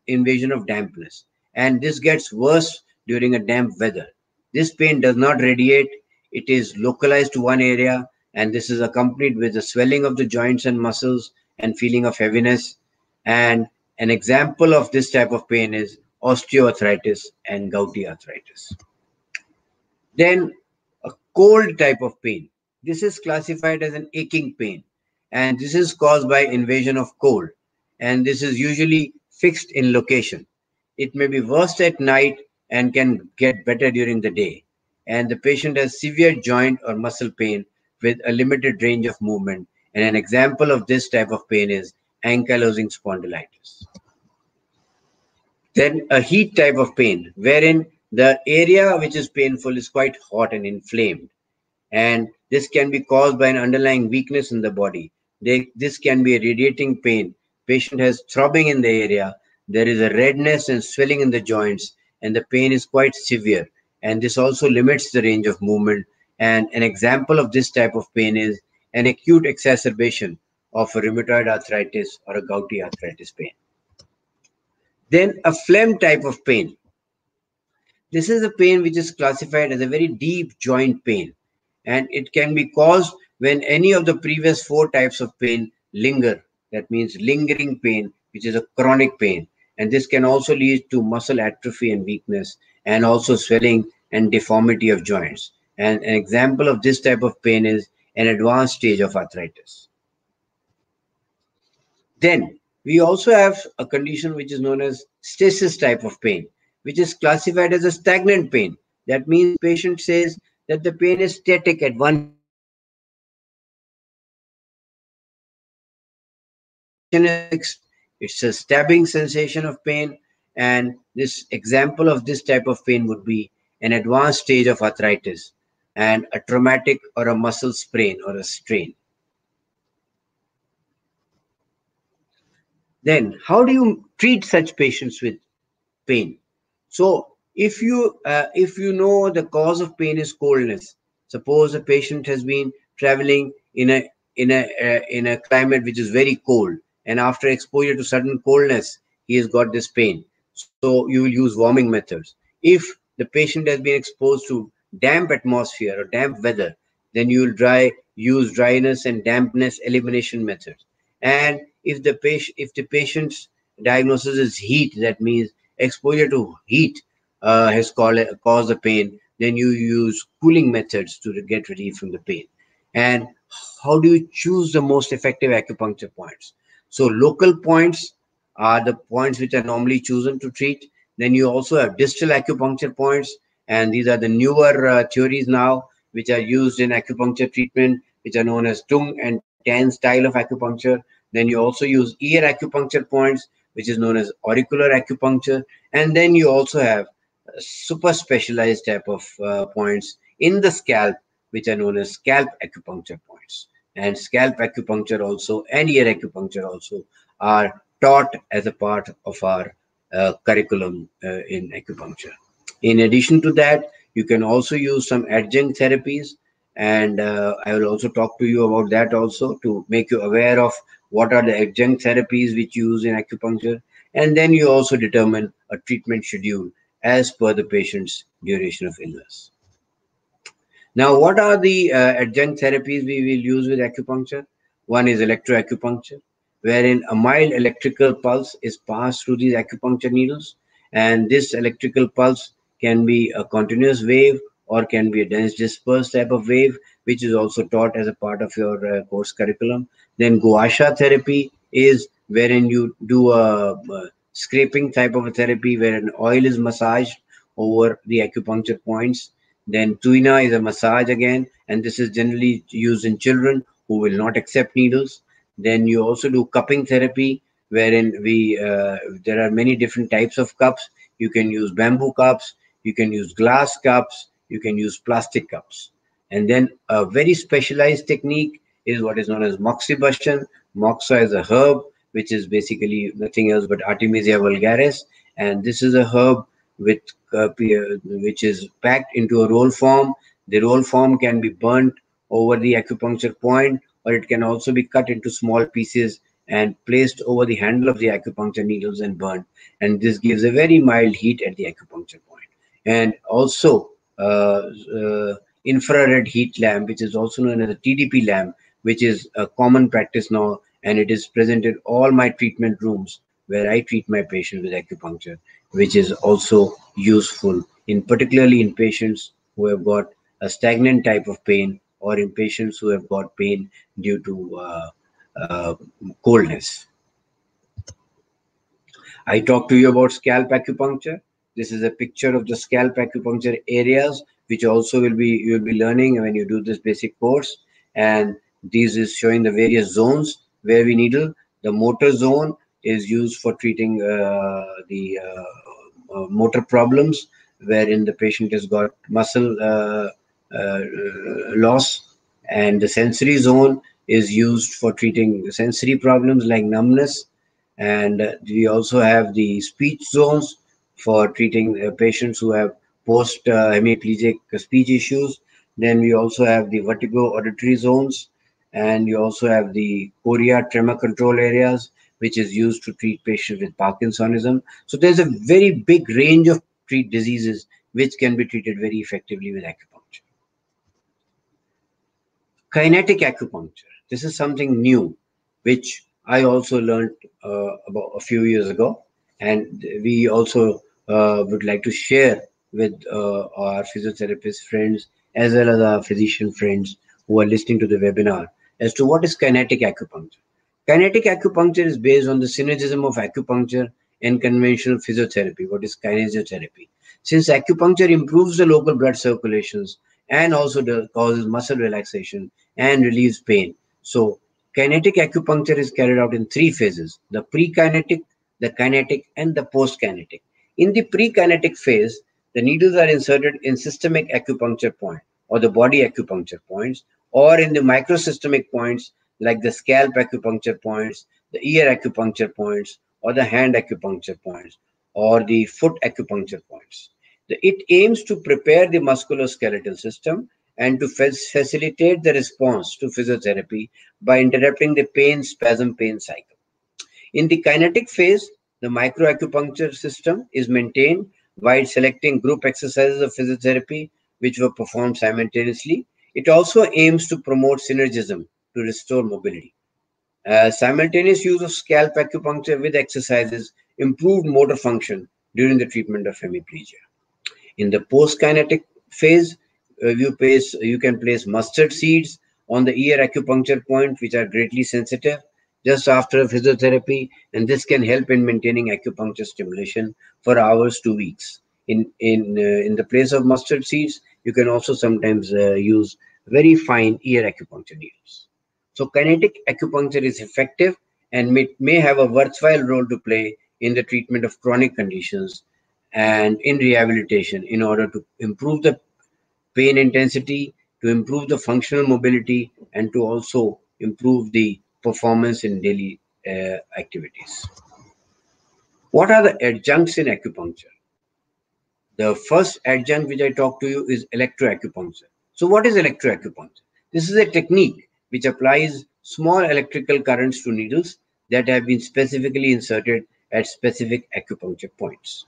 invasion of dampness. And this gets worse during a damp weather. This pain does not radiate. It is localized to one area, and this is accompanied with the swelling of the joints and muscles and feeling of heaviness. And an example of this type of pain is osteoarthritis and gouty arthritis. Then a cold type of pain. This is classified as an aching pain, and this is caused by invasion of cold, and this is usually fixed in location. It may be worse at night and can get better during the day, and the patient has severe joint or muscle pain with a limited range of movement. And an example of this type of pain is ankylosing spondylitis. Then a heat type of pain, wherein the area which is painful is quite hot and inflamed. And this can be caused by an underlying weakness in the body. This can be a radiating pain. Patient has throbbing in the area. There is a redness and swelling in the joints, and the pain is quite severe. And this also limits the range of movement. And an example of this type of pain is an acute exacerbation of a rheumatoid arthritis or a gouty arthritis pain. Then a phlegm type of pain. This is a pain which is classified as a very deep joint pain, and it can be caused when any of the previous 4 types of pain linger. That means lingering pain, which is a chronic pain. And this can also lead to muscle atrophy and weakness, and also swelling and deformity of joints. And an example of this type of pain is an advanced stage of arthritis. Then we also have a condition which is known as stasis type of pain, which is classified as a stagnant pain. That means patient says that the pain is static at one. It's a stabbing sensation of pain, and this example of this type of pain would be an advanced stage of arthritis and a traumatic or a muscle sprain or a strain. Then how do you treat such patients with pain? So if you know the cause of pain is coldness, suppose a patient has been traveling in a climate which is very cold, and after exposure to sudden coldness, he has got this pain. So you will use warming methods. If the patient has been exposed to damp atmosphere or damp weather, then you will use dryness and dampness elimination methods. And if the patient's diagnosis is heat, that means exposure to heat has caused the pain, then you use cooling methods to get relief from the pain. And how do you choose the most effective acupuncture points? So local points are the points which are normally chosen to treat. Then you also have distal acupuncture points, and these are the newer theories now which are used in acupuncture treatment, which are known as tongue and tan style of acupuncture. Then you also use ear acupuncture points, which is known as auricular acupuncture. And then you also have super specialized type of points in the scalp, which are known as scalp acupuncture points. And scalp acupuncture also and ear acupuncture also are taught as a part of our curriculum in acupuncture. In addition to that, you can also use some adjunct therapies, and I will also talk to you about that also to make you aware of what are the adjunct therapies which you use in acupuncture. And then you also determine a treatment schedule as per the patient's duration of illness. Now, what are the adjunct therapies we will use with acupuncture? One is electroacupuncture, wherein a mild electrical pulse is passed through these acupuncture needles, and this electrical pulse can be a continuous wave or can be a dense dispersed type of wave, which is also taught as a part of your course curriculum. Then gua sha therapy is wherein you do a scraping type of a therapy where an oil is massaged over the acupuncture points. Then tuina is a massage again, and this is generally used in children who will not accept needles. Then you also do cupping therapy, wherein there are many different types of cups. You can use bamboo cups, you can use glass cups, you can use plastic cups. And then a very specialized technique is what is known as moxibustion. Moxa is a herb, which is basically nothing else but Artemisia vulgaris, and this is a herb with which is packed into a roll form. The roll form can be burnt over the acupuncture point, or it can also be cut into small pieces and placed over the handle of the acupuncture needles and burned. And this gives a very mild heat at the acupuncture point. And also infrared heat lamp, which is also known as a TDP lamp, which is a common practice now, and it is present in all my treatment rooms where I treat my patients with acupuncture, which is also useful particularly in patients who have got a stagnant type of pain, or in patients who have got pain due to coldness. I talked to you about scalp acupuncture. This is a picture of the scalp acupuncture areas, which also you'll be learning when you do this basic course. And this is showing the various zones where we needle. The motor zone is used for treating the motor problems, wherein the patient has got muscle loss, and the sensory zone is used for treating sensory problems like numbness. And we also have the speech zones for treating patients who have post hemiplegic speech issues. Then we also have the vertigo auditory zones, and you also have the chorea tremor control areas, which is used to treat patients with Parkinsonism. So there's a very big range of treat diseases which can be treated very effectively with acupuncture. Kinetic acupuncture. This is something new, which I also learned about a few years ago, and we also would like to share with our physiotherapist friends as well as our physician friends who are listening to the webinar as to what is kinetic acupuncture. Kinetic acupuncture is based on the synergism of acupuncture and conventional physiotherapy, what is kinesiotherapy. Since acupuncture improves the local blood circulations and also causes muscle relaxation and relieves pain. So kinetic acupuncture is carried out in 3 phases: the pre-kinetic, the kinetic, and the post-kinetic. In the pre-kinetic phase, the needles are inserted in systemic acupuncture point or the body acupuncture points, or in the microsystemic points like the scalp acupuncture points, the ear acupuncture points, or the hand acupuncture points, or the foot acupuncture points. It aims to prepare the musculoskeletal system and to facilitate the response to physiotherapy by interrupting the pain cycle. In the kinetic phase, the microacupuncture system is maintained while selecting group exercises of physiotherapy which were performed simultaneously. It also aims to promote synergism to restore mobility. Simultaneous use of scalp acupuncture with exercises improved motor function during the treatment of hemiplegia. In the post-kinetic phase, you can place mustard seeds on the ear acupuncture point, which are greatly sensitive, just after physiotherapy, and this can help in maintaining acupuncture stimulation for hours to weeks. In the place of mustard seeds, you can also sometimes use very fine ear acupuncture needles. So kinetic acupuncture is effective and may have a worthwhile role to play in the treatment of chronic conditions and in rehabilitation in order to improve the pain intensity, to improve the functional mobility, and to also improve the performance in daily activities. What are the adjuncts in acupuncture? The first adjunct which I talk to you is electroacupuncture. So what is electroacupuncture? This is a technique which applies small electrical currents to needles that have been specifically inserted at specific acupuncture points.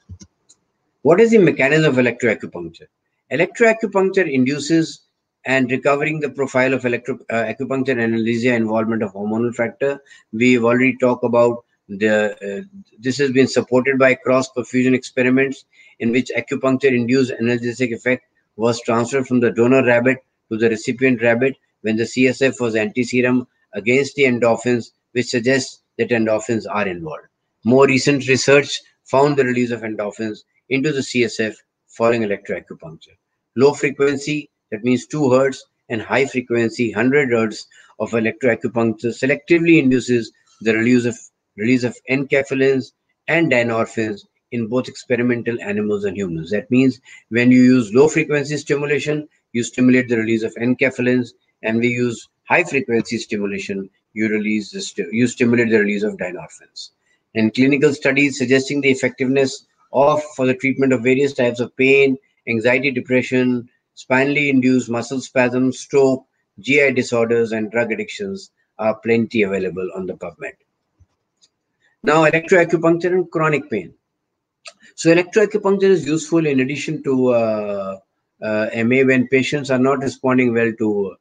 What is the mechanism of electroacupuncture? Electroacupuncture induces and recovering the profile of acupuncture analgesia involvement of hormonal factor. We've already talked about this has been supported by cross perfusion experiments in which acupuncture induced analgesic effect was transferred from the donor rabbit to the recipient rabbit when the CSF was antiserum against the endorphins, which suggests that endorphins are involved. More recent research found the release of endorphins into the CSF following electroacupuncture. Low frequency, that means 2 Hz, and high frequency 100 Hz of electroacupuncture selectively induces the release of enkephalins and dynorphins in both experimental animals and humans. That means when you use low frequency stimulation, you stimulate the release of enkephalins, and we use high frequency stimulation, you stimulate the release of dynorphins. And clinical studies suggesting the effectiveness for the treatment of various types of pain, anxiety, depression, spinally induced muscle spasms, stroke, GI disorders, and drug addictions are plenty available on the PubMed. Now, electroacupuncture and chronic pain. So electroacupuncture is useful in addition to MA when patients are not responding well to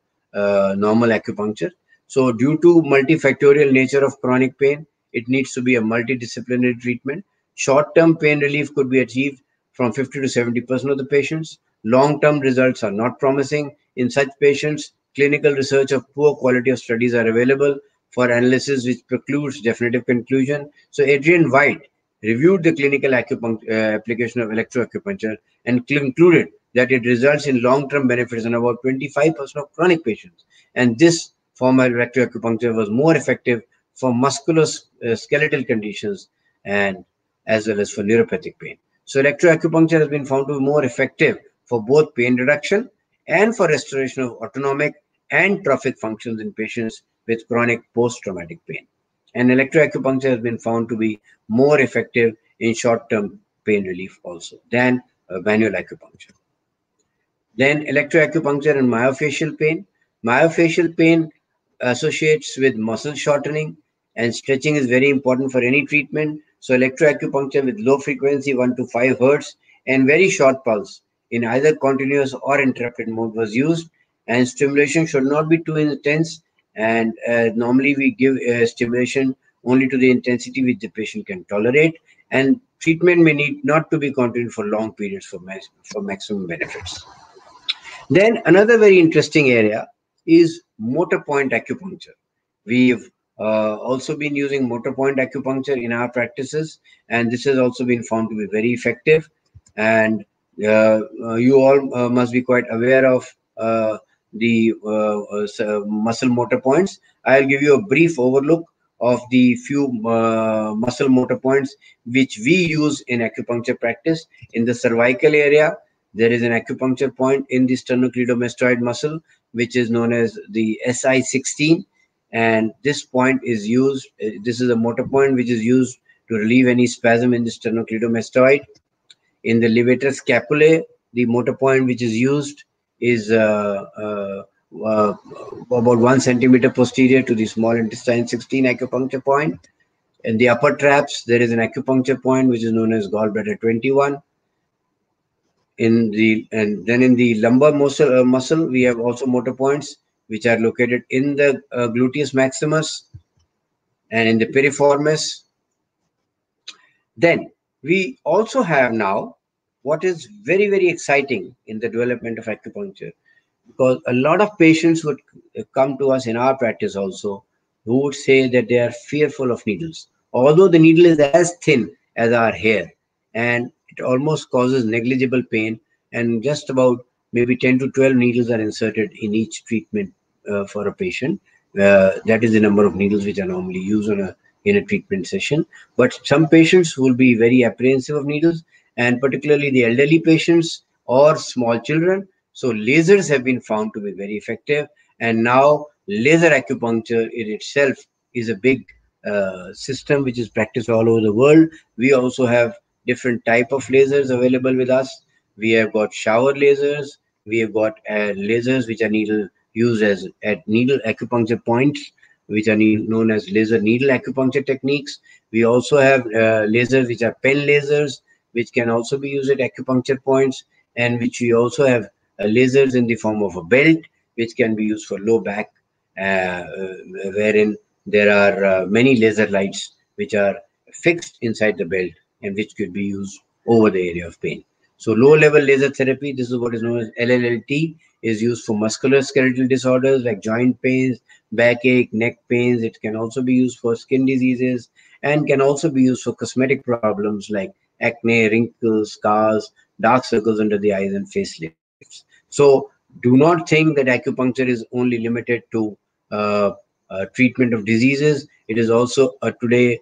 normal acupuncture. So due to multifactorial nature of chronic pain, it needs to be a multidisciplinary treatment. Short-term pain relief could be achieved from 50 to 70% of the patients. Long-term results are not promising. In such patients, clinical research of poor quality of studies are available for analysis which precludes definitive conclusion. So Adrian White reviewed the clinical application of electroacupuncture and concluded that it results in long-term benefits in about 25% of chronic patients. And this form of electroacupuncture was more effective for skeletal conditions and as well as for neuropathic pain. So electroacupuncture has been found to be more effective for both pain reduction and for restoration of autonomic and trophic functions in patients with chronic post-traumatic pain. And electroacupuncture has been found to be more effective in short-term pain relief also than manual acupuncture. Then electroacupuncture and myofascial pain. Myofascial pain associates with muscle shortening, and stretching is very important for any treatment. So electroacupuncture with low frequency 1 to 5 hertz and very short pulse in either continuous or interrupted mode was used, and stimulation should not be too intense, and normally we give stimulation only to the intensity which the patient can tolerate, and treatment may need not to be continued for long periods for maximum benefits. Then another very interesting area is motor point acupuncture. We've also been using motor point acupuncture in our practices, and this has also been found to be very effective. And you all must be quite aware of the muscle motor points. I'll give you a brief overlook of the few muscle motor points which we use in acupuncture practice. In the cervical area, there is an acupuncture point in the sternocleidomastoid muscle, which is known as the SI16. And this point is used, this is a motor point which is used to relieve any spasm in the sternocleidomastoid. In the levator scapulae, the motor point which is used is about 1 centimeter posterior to the small intestine 16 acupuncture point. In the upper traps, there is an acupuncture point which is known as gallbladder 21. And then in the lumbar muscle, we have also motor points which are located in the gluteus maximus and in the piriformis. Then we also have now what is very, very exciting in the development of acupuncture, because a lot of patients would come to us in our practice also who would say that they are fearful of needles, although the needle is as thin as our hair and it almost causes negligible pain, and just about maybe 10 to 12 needles are inserted in each treatment for a patient. That is the number of needles which are normally used in a treatment session. But some patients will be very apprehensive of needles, and particularly the elderly patients or small children. So lasers have been found to be very effective, and now laser acupuncture in itself is a big system which is practiced all over the world. We also have different type of lasers available with us. We have got shower lasers, we have got lasers which are used as at needle acupuncture points, which are known as laser needle acupuncture techniques. We also have lasers which are pen lasers, which can also be used at acupuncture points, and which we also have lasers in the form of a belt, which can be used for low back, wherein there are many laser lights which are fixed inside the belt and which could be used over the area of pain. So low-level laser therapy, this is what is known as LLLT, is used for musculoskeletal disorders like joint pains, backache, neck pains. It can also be used for skin diseases and can also be used for cosmetic problems like acne, wrinkles, scars, dark circles under the eyes, and facelifts. So do not think that acupuncture is only limited to treatment of diseases. It is also today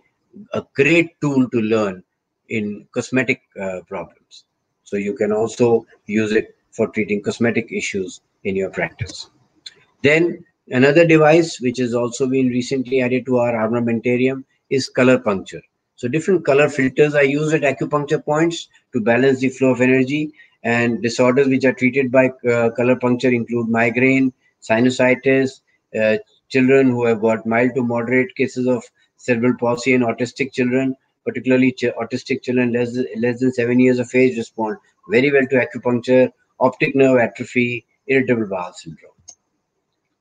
a great tool to learn in cosmetic problems. So you can also use it for treating cosmetic issues in your practice. Then another device which has also been recently added to our armamentarium is color puncture. So different color filters are used at acupuncture points to balance the flow of energy, and disorders which are treated by color puncture include migraine, sinusitis, children who have got mild to moderate cases of cerebral palsy, and autistic children, particularly autistic children less than 7 years of age, respond very well to acupuncture, optic nerve atrophy, irritable bowel syndrome.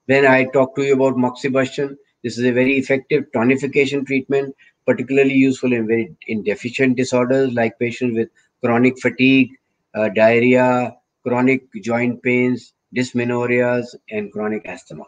Then I talk to you about moxibustion. This is a very effective tonification treatment, particularly useful in deficient disorders like patients with chronic fatigue, diarrhea, chronic joint pains, dysmenorias, and chronic asthma.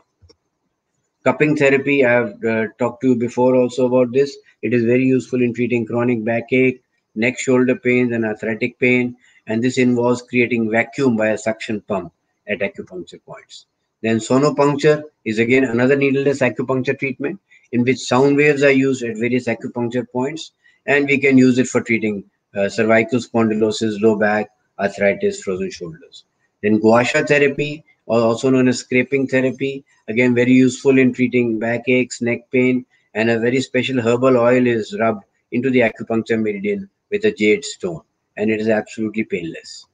Cupping therapy, I have talked to you before also about this. It is very useful in treating chronic backache, neck shoulder pains, and arthritic pain. And this involves creating vacuum by a suction pump at acupuncture points. Then sonopuncture is again another needleless acupuncture treatment. in which sound waves are used at various acupuncture points, and we can use it for treating cervical spondylosis, low back, arthritis, frozen shoulders. Then gua sha therapy, or also known as scraping therapy, again very useful in treating backaches, neck pain, and a very special herbal oil is rubbed into the acupuncture meridian with a jade stone, and it is absolutely painless.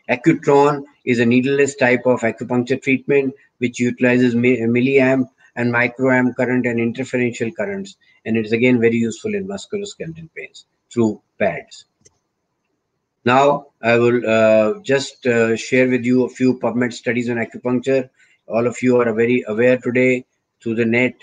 Accutron is a needleless type of acupuncture treatment which utilizes milliamp and microamp current and interferential currents, and it is again very useful in musculoskeletal pains through pads. Now, I will just share with you a few PubMed studies on acupuncture. All of you are very aware today through the net.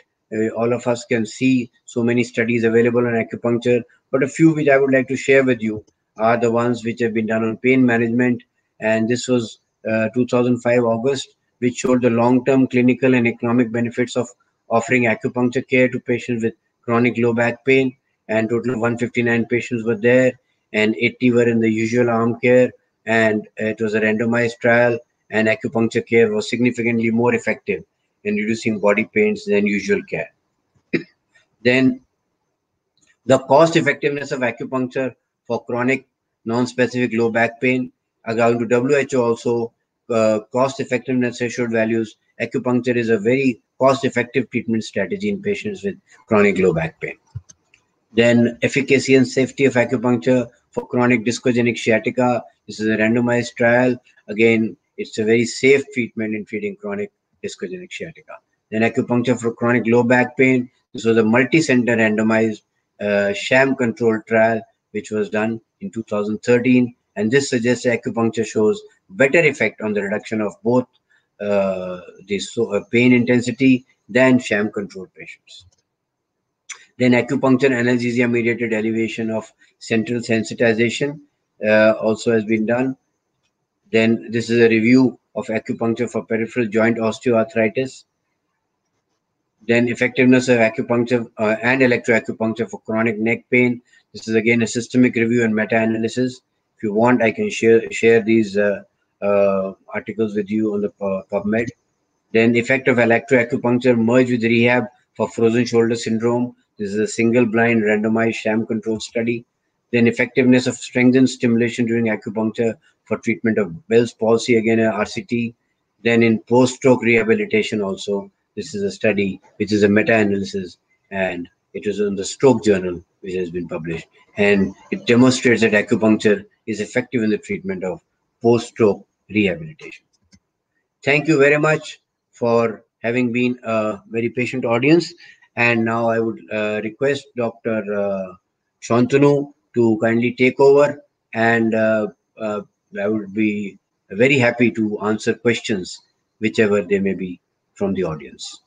All of us can see so many studies available on acupuncture, but a few which I would like to share with you are the ones which have been done on pain management. And this was 2005 August, which showed the long-term clinical and economic benefits of offering acupuncture care to patients with chronic low back pain. And total of 159 patients were there, and 80 were in the usual arm care, and it was a randomized trial, and acupuncture care was significantly more effective in reducing body pains than usual care. Then the cost effectiveness of acupuncture for chronic non-specific low back pain, according to WHO also, cost effectiveness threshold values, acupuncture is a very cost effective treatment strategy in patients with chronic low back pain. Then efficacy and safety of acupuncture for chronic discogenic sciatica. This is a randomized trial. Again, it's a very safe treatment in treating chronic discogenic sciatica. Then acupuncture for chronic low back pain. This was a multi-center randomized sham-controlled trial which was done in 2013. And this suggests acupuncture shows better effect on the reduction of both pain intensity than sham-controlled patients. Then acupuncture analgesia-mediated elevation of central sensitization also has been done. Then this is a review of acupuncture for peripheral joint osteoarthritis. Then effectiveness of acupuncture and electroacupuncture for chronic neck pain. This is again a systemic review and meta-analysis. If you want, I can share these articles with you on the PubMed. Then effect of electroacupuncture merged with rehab for frozen shoulder syndrome. This is a single-blind randomized sham-controlled study. Then effectiveness of strengthened stimulation during acupuncture for treatment of Bell's palsy, again a RCT. Then in post-stroke rehabilitation also, this is a study which is a meta-analysis, and it is in the Stroke Journal which has been published. And it demonstrates that acupuncture is effective in the treatment of post-stroke rehabilitation. Thank you very much for having been a very patient audience. And now I would request Dr. Shantanu to kindly take over, and I would be very happy to answer questions, whichever they may be from the audience.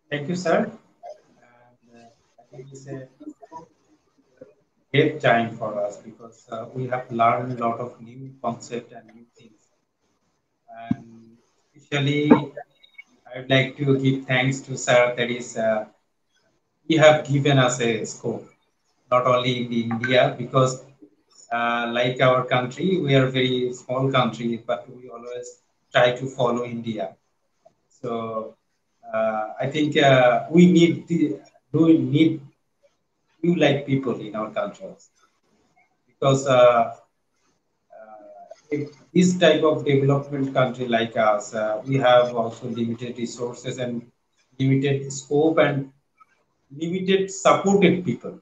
Thank you, sir. And I think it's a great time for us because we have learned a lot of new concepts and new things. And especially, I would like to give thanks to sir that is he have given us a scope, not only in the India, because like our country, we are a very small country, but we always try to follow India. So I think we need you like people in our country also. Because if this type of development country like us, we have also limited resources and limited scope and limited supported people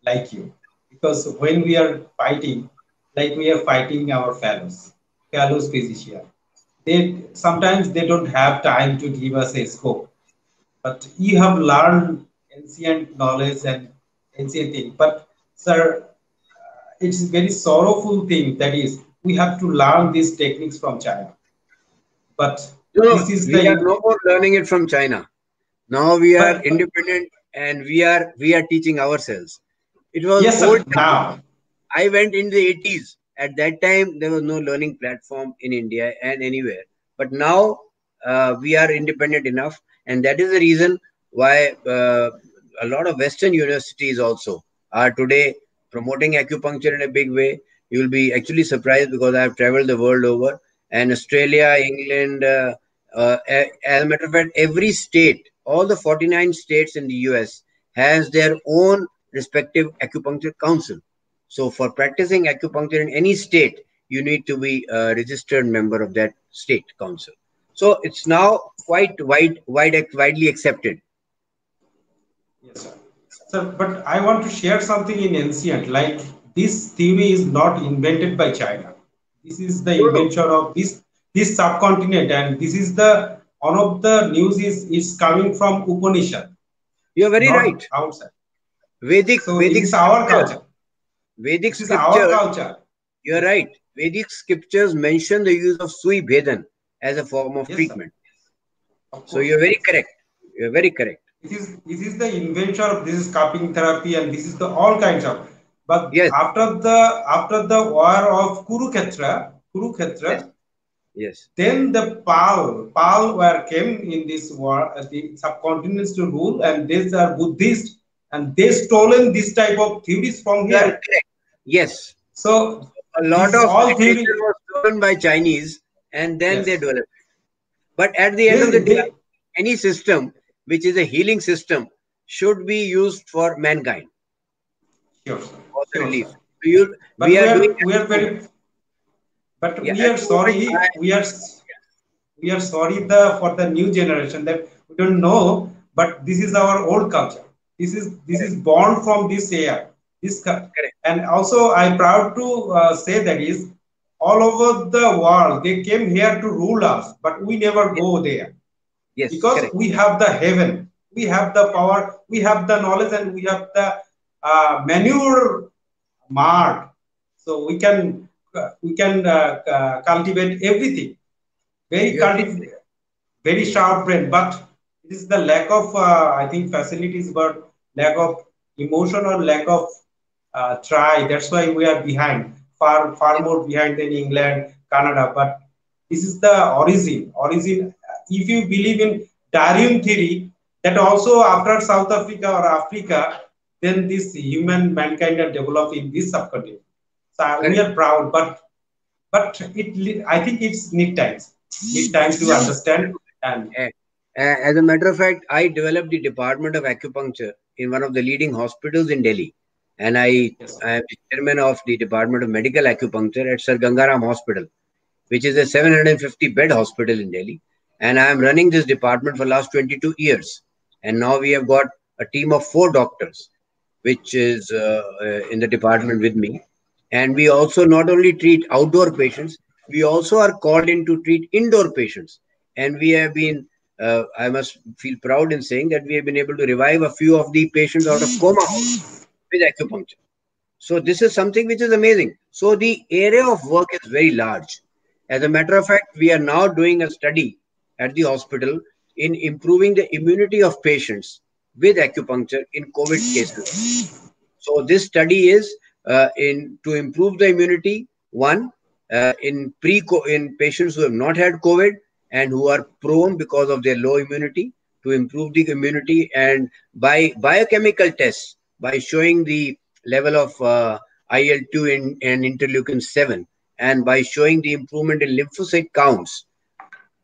like you. because when we are fighting, like we are fighting our fellows physician, they sometimes they don't have time to give us a scope. But you have learned ancient knowledge and ancient thing. But sir, it's a very sorrowful thing that is we have to learn these techniques from China. But No, this is we are the no more learning it from China. Now we are but independent and we are teaching ourselves. It was yes old sir. time. Now I went in the 80s. At that time, there was no learning platform in India and anywhere. But now we are independent enough. And that is the reason why a lot of Western universities also are today promoting acupuncture in a big way. You will be actually surprised because I have traveled the world over. And Australia, England, as a matter of fact, every state, all the 49 states in the US, has their own respective acupuncture council. So for practicing acupuncture in any state, you need to be a registered member of that state council. So it's now quite widely accepted. yes sir. Sir, but I want to share something in ancient. Like this theory is not invented by China. This is the No, no, invention of this subcontinent, and this is the one of the news is coming from Upanishad, you're very not right. outside. Vedic So it Vedic is our scriptures, culture. Vedic This is our scriptures. culture. You're Yes, right. Vedic scriptures mention the use of Sui Bhedan as a form of yes, sir. treatment. Of So course. you're very correct. You're very correct. This is the invention of this is cupping therapy and this is the all kinds of. But Yes, after the war of yes, Kurukshetra, yes. then the Pal were came in this war, the subcontinents to rule, and these are Buddhist, and they stolen this type of theories from You are here. correct. Yes. So A lot this of all literature theory, was stolen by Chinese and then they yes, developed. But at the end of the day, they any system which is a healing system should be used for mankind, sure, sir, for the sure, relief. sir. We But are doing we at are the moment. very, but Yeah, we at are the moment, sorry, we are sorry for the new generation that we don't know, but this is our old culture. This is correct, born from this air. correct. And also I proud to say that is all over the world they came here to rule us, but we never Yes, go there yes, because correct. we have the heaven, we have the power, we have the knowledge, and we have the manure mart, so we can cultivate everything very You are very correct. very sharp brain, but it is the lack of I think facilities, but lack of emotion or lack of try. That's why we are behind, far Yes, more behind than England, Canada. But this is the origin. If you believe in Darwin theory, that also after South Africa or Africa, then this human mankind are developed in this subcontinent. So we correct. are proud, but I think it's need time to understand. And Eh, As a matter of fact, I developed the department of acupuncture in one of the leading hospitals in Delhi. And yes, I am the chairman of the Department of Medical Acupuncture at Sir Gangaram Hospital, which is a 750 bed hospital in Delhi. And I am running this department for the last 22 years. And now we have got a team of 4 doctors, which is in the department with me. And we also not only treat outdoor patients, we also are called in to treat indoor patients. And we have been, I must feel proud in saying that we have been able to revive a few of the patients out of coma also with acupuncture. So this is something which is amazing. So the area of work is very large. As a matter of fact, we are now doing a study at the hospital in improving the immunity of patients with acupuncture in COVID cases. So this study is in to improve the immunity. One in patients who have not had COVID and who are prone because of their low immunity to improve the immunity, and by biochemical tests by showing the level of IL-2 and interleukin-7, and by showing the improvement in lymphocyte counts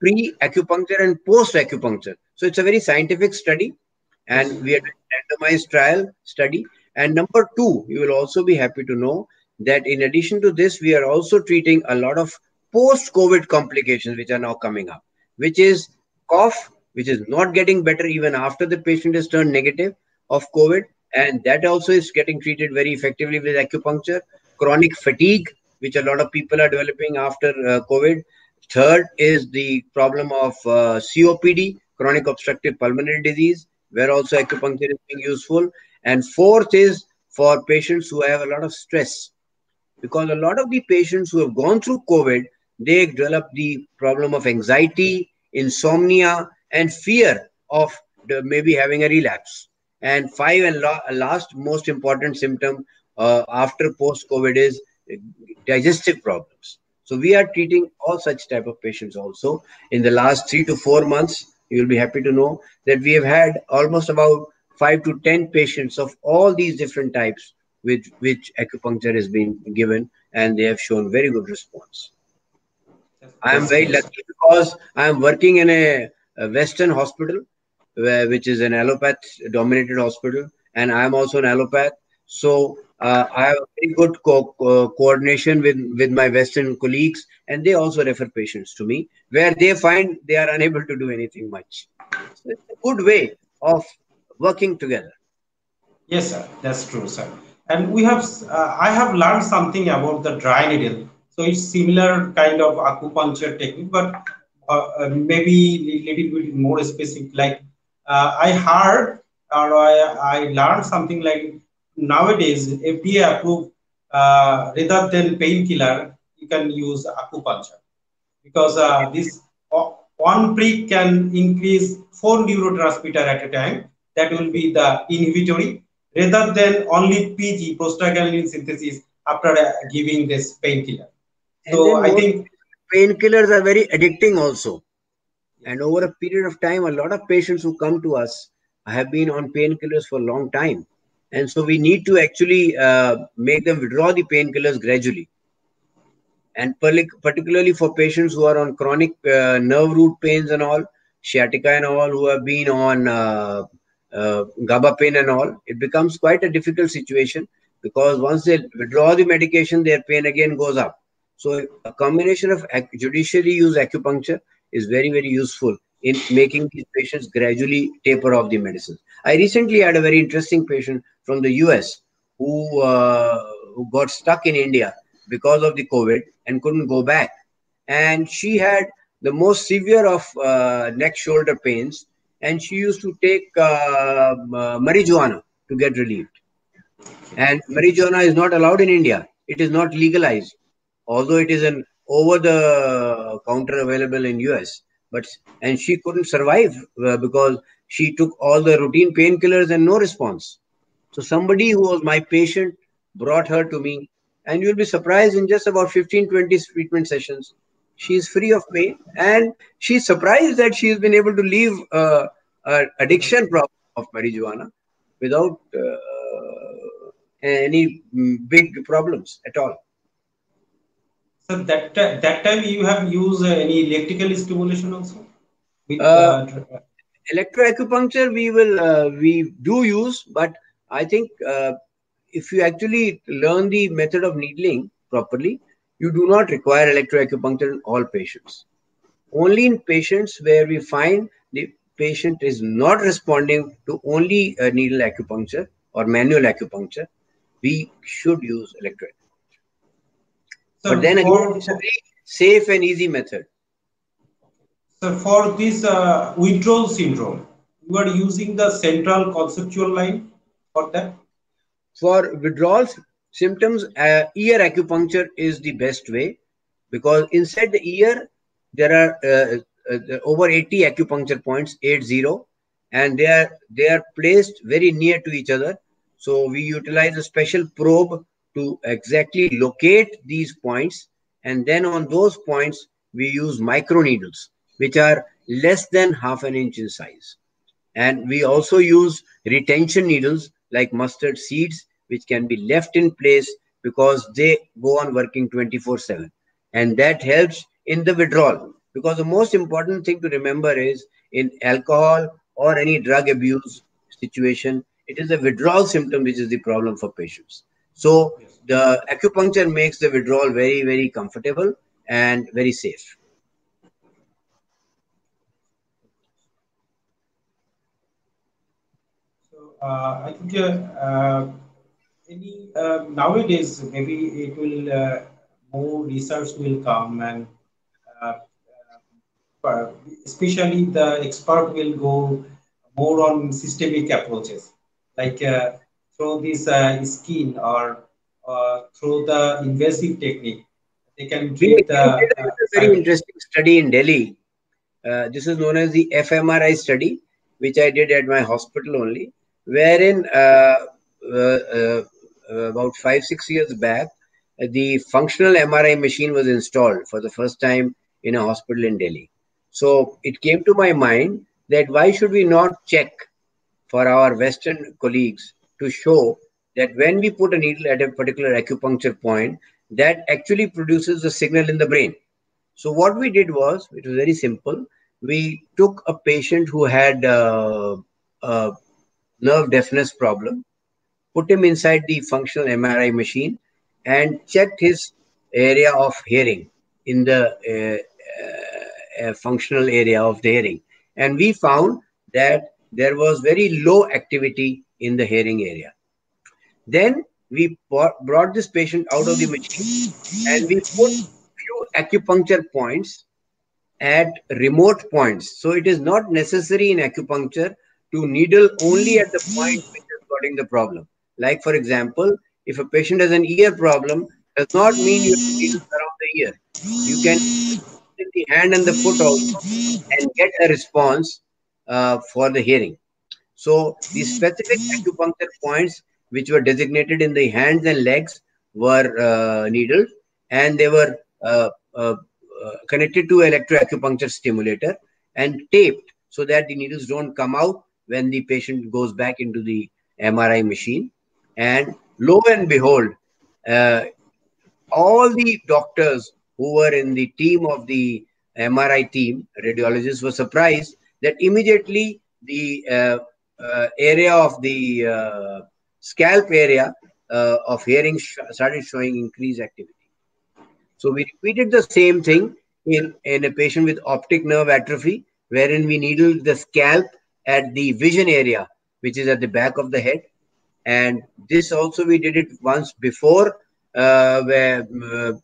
pre-acupuncture and post-acupuncture. So it's a very scientific study, yes, and we are doing randomized trial study. And number two, you will also be happy to know that in addition to this, we are also treating a lot of post-COVID complications which are now coming up, which is cough, which is not getting better even after the patient has turned negative of COVID, and that also is getting treated very effectively with acupuncture. Chronic fatigue, which a lot of people are developing after COVID. Third is the problem of COPD, chronic obstructive pulmonary disease, where also acupuncture is being useful. And fourth is for patients who have a lot of stress, because a lot of the patients who have gone through COVID, they develop the problem of anxiety, insomnia, and fear of maybe having a relapse. And five and last most important symptom after post-COVID is digestive problems. So we are treating all such type of patients also. In the last 3 to 4 months, you will be happy to know that we have had almost about 5 to 10 patients of all these different types with which acupuncture has been given, and they have shown very good response. I am That's very great. lucky because I am working in a Western hospital, which is an allopath dominated hospital, and I am also an allopath. So I have a very good coordination with my Western colleagues, and they also refer patients to me where they find they are unable to do anything much. So it's a good way of working together. Yes, sir, that's true, sir. And we have, I have learned something about the dry needle. So it's similar kind of acupuncture technique, but maybe a little bit more specific. Like I heard or I learned something like nowadays FDA approved rather than painkiller, you can use acupuncture because this one prick can increase 4 neurotransmitter at a time. That will be the inhibitory rather than only PG, prostaglandin synthesis, after giving this painkiller. And So then I most think painkillers are very addicting also. And over a period of time, a lot of patients who come to us have been on painkillers for a long time. And so we need to actually make them withdraw the painkillers gradually. And particularly for patients who are on chronic nerve root pains and all, sciatica and all, who have been on GABA pain and all, it becomes quite a difficult situation because once they withdraw the medication, their pain again goes up. So a combination of judicially used acupuncture is very, very useful in making these patients gradually taper off the medicines. I recently had a very interesting patient from the US who got stuck in India because of the COVID and couldn't go back. And she had the most severe of neck shoulder pains, and she used to take marijuana to get relieved. And marijuana is not allowed in India. It is not legalized, although it is an over the counter available in US. And she couldn't survive because she took all the routine painkillers and no response. So somebody who was my patient brought her to me, and you'll be surprised, in just about 15-20 treatment sessions, she is free of pain, and she's surprised that she has been able to leave addiction problem of marijuana without any big problems at all. so that time you have used any electrical stimulation also with Electroacupuncture we do use, but I think if you actually learn the method of needling properly, you do not require electroacupuncture in all patients. Only in patients where we find the patient is not responding to only needle acupuncture or manual acupuncture, we should use electroacupuncture. But so then again, for, it's a very safe and easy method. so for this withdrawal syndrome, you are using the central conceptual line for that. For withdrawal symptoms, ear acupuncture is the best way, because inside the ear there are over 80 acupuncture points, 80, and they are placed very near to each other. So we utilize a special probe to exactly locate these points, and then on those points we use micro needles, which are less than half an inch in size. And we also use retention needles like mustard seeds, which can be left in place because they go on working 24/7. And that helps in the withdrawal. Because the most important thing to remember is, in alcohol or any drug abuse situation, it is the withdrawal symptom which is the problem for patients. So the acupuncture makes the withdrawal very, very comfortable and very safe. So I think any nowadays maybe it will more research will come, and uh, uh, especially the expert will go more on systemic approaches, like through this skin or through the invasive technique, they can We treat actually the did a very side. interesting study in Delhi. This is known as the fMRI study, which I did at my hospital only, wherein uh, uh, about 5, 6 years back, the functional MRI machine was installed for the first time in a hospital in Delhi. So it came to my mind that why should we not check for our Western colleagues to show that when we put a needle at a particular acupuncture point, that actually produces a signal in the brain. So what we did was, it was very simple. We took a patient who had a nerve deafness problem, put him inside the functional MRI machine, and checked his area of hearing in the functional area of the hearing. And we found that there was very low activity in the hearing area. Then we brought this patient out of the machine and we put few acupuncture points at remote points. So it is not necessary in acupuncture to needle only at the point which is causing the problem. Like for example, if a patient has an ear problem, does not mean you have to needle around the ear. You can in the hand and the foot also and get a response for the hearing. So the specific acupuncture points which were designated in the hands and legs were needled, and they were connected to electroacupuncture stimulator and taped so that the needles don't come out when the patient goes back into the MRI machine. And lo and behold, uh, all the doctors who were in the team of the MRI team, radiologists, were surprised that immediately the area of the scalp area of hearing started showing increased activity. So we repeated the same thing in a patient with optic nerve atrophy, wherein we needled the scalp at the vision area, which is at the back of the head. And this also we did it once before, where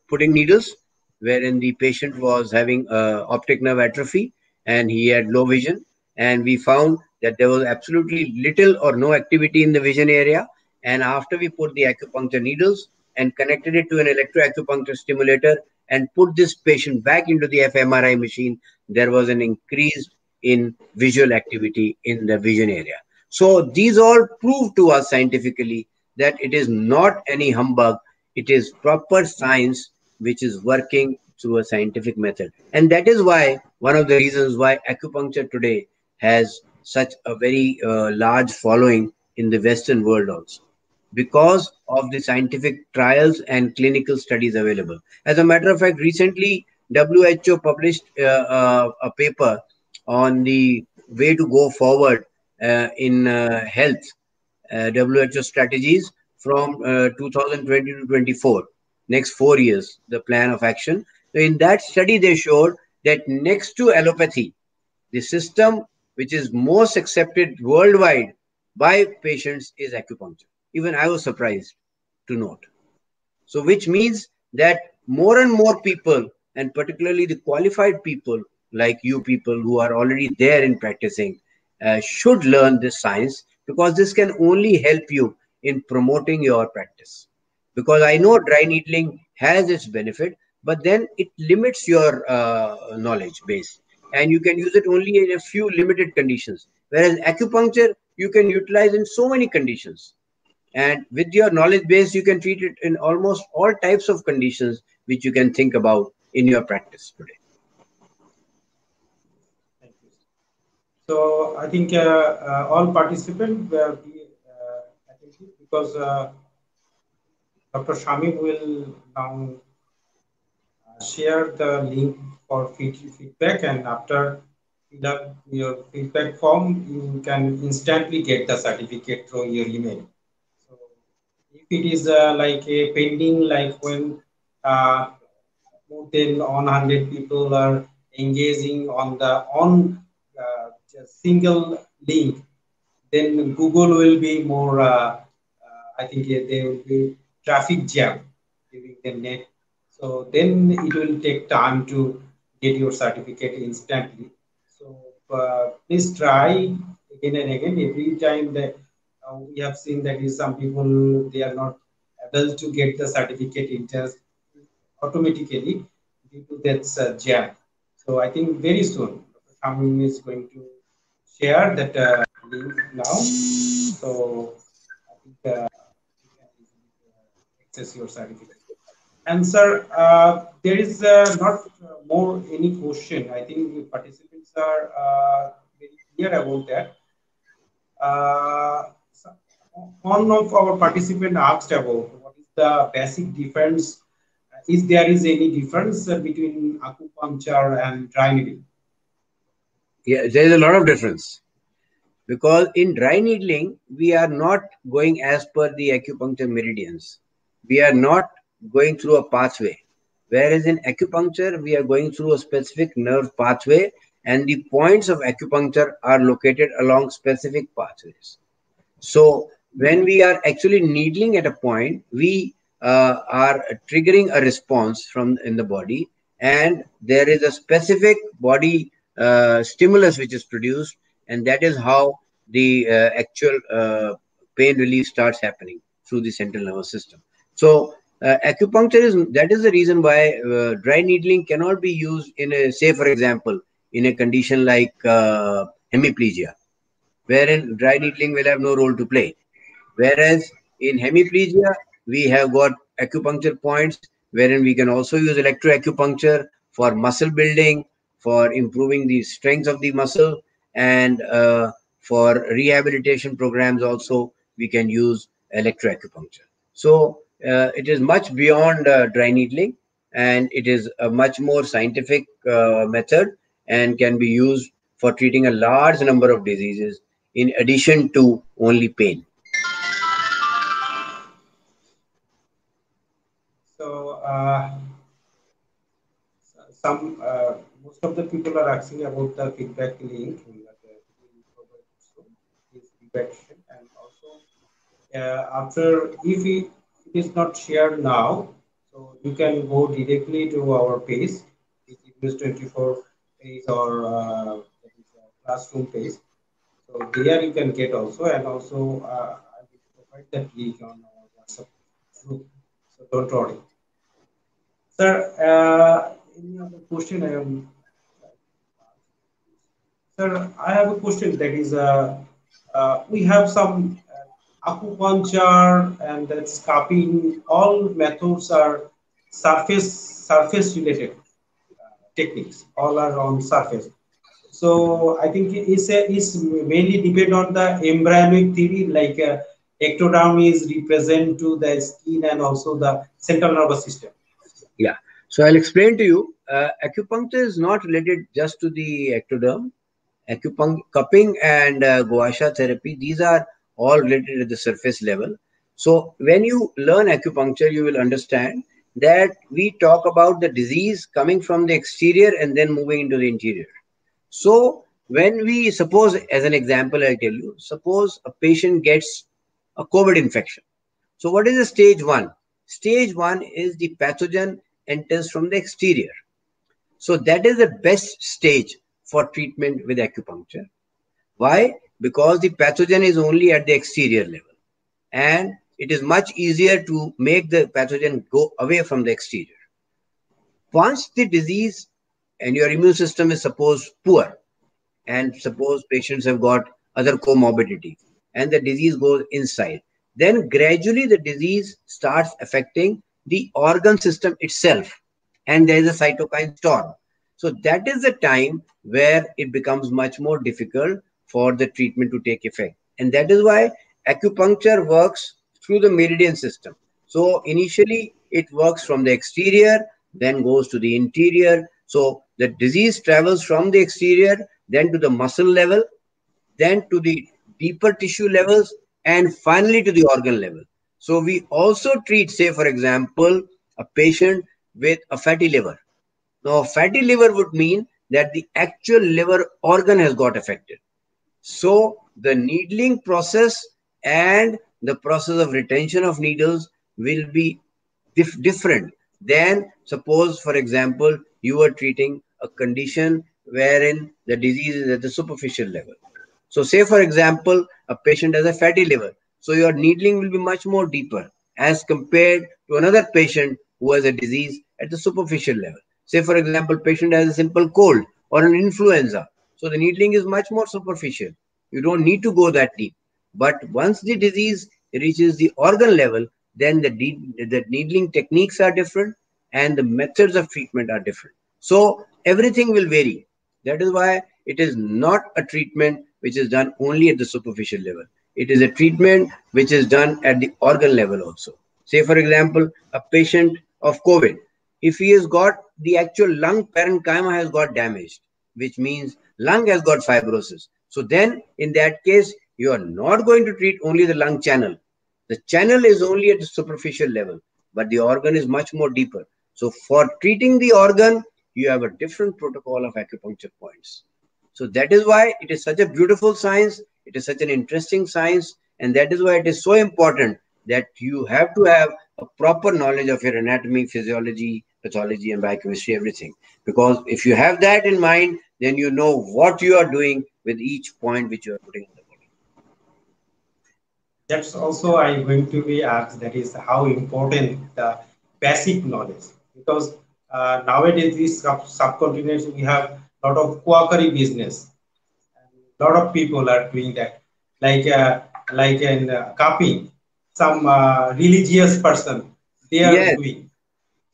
putting needles, wherein the patient was having optic nerve atrophy and he had low vision, and we found that there was absolutely little or no activity in the vision area. And after we put the acupuncture needles and connected it to an electroacupuncture stimulator and put this patient back into the fMRI machine, there was an increase in visual activity in the vision area. So these all prove to us scientifically that it is not any humbug. It is proper science which is working through a scientific method. And that is why one of the reasons why acupuncture today has such a very large following in the Western world also, because of the scientific trials and clinical studies available. As a matter of fact, recently WHO published a paper on the way to go forward in health, WHO strategies from 2020 to 24, next 4 years, the plan of action. So in that study, they showed that next to allopathy, the system which is most accepted worldwide by patients is acupuncture. Even I was surprised to note. So, which means that more and more people, and particularly the qualified people like you people who are already there in practicing, should learn this science, because this can only help you in promoting your practice. Because I know dry needling has its benefit, but then it limits your knowledge base, and you can use it only in a few limited conditions. Whereas acupuncture, you can utilize in so many conditions, and with your knowledge base you can treat it in almost all types of conditions which you can think about in your practice today. Thank you. So I think all participants will be attentive, because Dr. Shamim will now share the link for feedback, and after fill up your feedback form, you can instantly get the certificate through your email. So if it is like a pending, like when more than 100 people are engaging on the on just single link, then Google will be more, I think there will be traffic jam during the net. So then it will take time to get your certificate instantly. So please try again and again. Every time that we have seen that is some people, they are not able to get the certificate interest automatically due to that jam. So I think very soon Dr. Shamim is going to share that link now. So I think you can easily access your certificate. And sir, there is not more any question. I think the participants are very clear about that. So one of our participants asked about what is the basic difference. Is there is any difference between acupuncture and dry needling? Yeah, there is a lot of difference, because in dry needling, we are not going as per the acupuncture meridians. We are not going through a pathway. Whereas in acupuncture, we are going through a specific nerve pathway, and the points of acupuncture are located along specific pathways. So when we are actually needling at a point, we are triggering a response from in the body, and there is a specific body stimulus which is produced, and that is how the actual pain relief starts happening through the central nervous system. So acupuncture is, that is the reason why dry needling cannot be used in a, say for example, in a condition like hemiplegia, wherein dry needling will have no role to play. Whereas in hemiplegia, we have got acupuncture points wherein we can also use electroacupuncture for muscle building, for improving the strength of the muscle, and for rehabilitation programs also we can use electroacupuncture. So it is much beyond dry needling, and it is a much more scientific method, and can be used for treating a large number of diseases in addition to only pain. So some most of the people are asking about the feedback link that we will provide soon. This feedback session, and also after if it is not shared now, so you can go directly to our page, which is 24 page or that is a classroom page. So there you can get also, and also I will provide that link on our WhatsApp group. So don't worry. Sir, any other question I am. Sir, I have a question that is we have some acupuncture and that's cupping. All methods are surface related techniques. All are on surface. So I think it's mainly depend on the embryonic theory, like ectoderm is represent to the skin and also the central nervous system. Yeah. So I'll explain to you. Acupuncture is not related just to the ectoderm. Cupping and gua sha therapy, these are all related at the surface level. So when you learn acupuncture, you will understand that we talk about the disease coming from the exterior and then moving into the interior. So when we suppose, as an example, I'll tell you, suppose a patient gets a COVID infection. So what is the stage one? Stage one is the pathogen enters from the exterior. So that is the best stage for treatment with acupuncture. Why? Because the pathogen is only at the exterior level, and it is much easier to make the pathogen go away from the exterior. Once the disease and your immune system is suppose poor, and suppose patients have got other comorbidity, and the disease goes inside, then gradually the disease starts affecting the organ system itself, and there is a cytokine storm. So that is the time where it becomes much more difficult for the treatment to take effect, and that is why acupuncture works through the meridian system. So initially it works from the exterior, then goes to the interior. So the disease travels from the exterior, then to the muscle level, then to the deeper tissue levels, and finally to the organ level. So we also treat, say for example, a patient with a fatty liver. Now, fatty liver would mean that the actual liver organ has got affected. So the needling process and the process of retention of needles will be different than, suppose, for example, you are treating a condition wherein the disease is at the superficial level. So say, for example, a patient has a fatty liver. So your needling will be much more deeper as compared to another patient who has a disease at the superficial level. Say, for example, patient has a simple cold or an influenza. So the needling is much more superficial. You don't need to go that deep. But once the disease reaches the organ level, then the needling techniques are different and the methods of treatment are different. So everything will vary. That is why it is not a treatment which is done only at the superficial level. It is a treatment which is done at the organ level also. Say, for example, a patient of COVID, if he has got the actual lung parenchyma has got damaged, which means lung has got fibrosis. So then in that case, you are not going to treat only the lung channel. The channel is only at the superficial level, but the organ is much more deeper. So for treating the organ, you have a different protocol of acupuncture points. So that is why it is such a beautiful science. It is such an interesting science. And that is why it is so important that you have to have a proper knowledge of your anatomy, physiology, pathology, and biochemistry, everything. Because if you have that in mind, then you know what you are doing with each point which you are putting in the body. That's also I'm going to be asked, that is how important the basic knowledge, because nowadays these subcontinents we have a lot of quackery business. A lot of people are doing that, like in cupping, some religious person they are Yes, doing.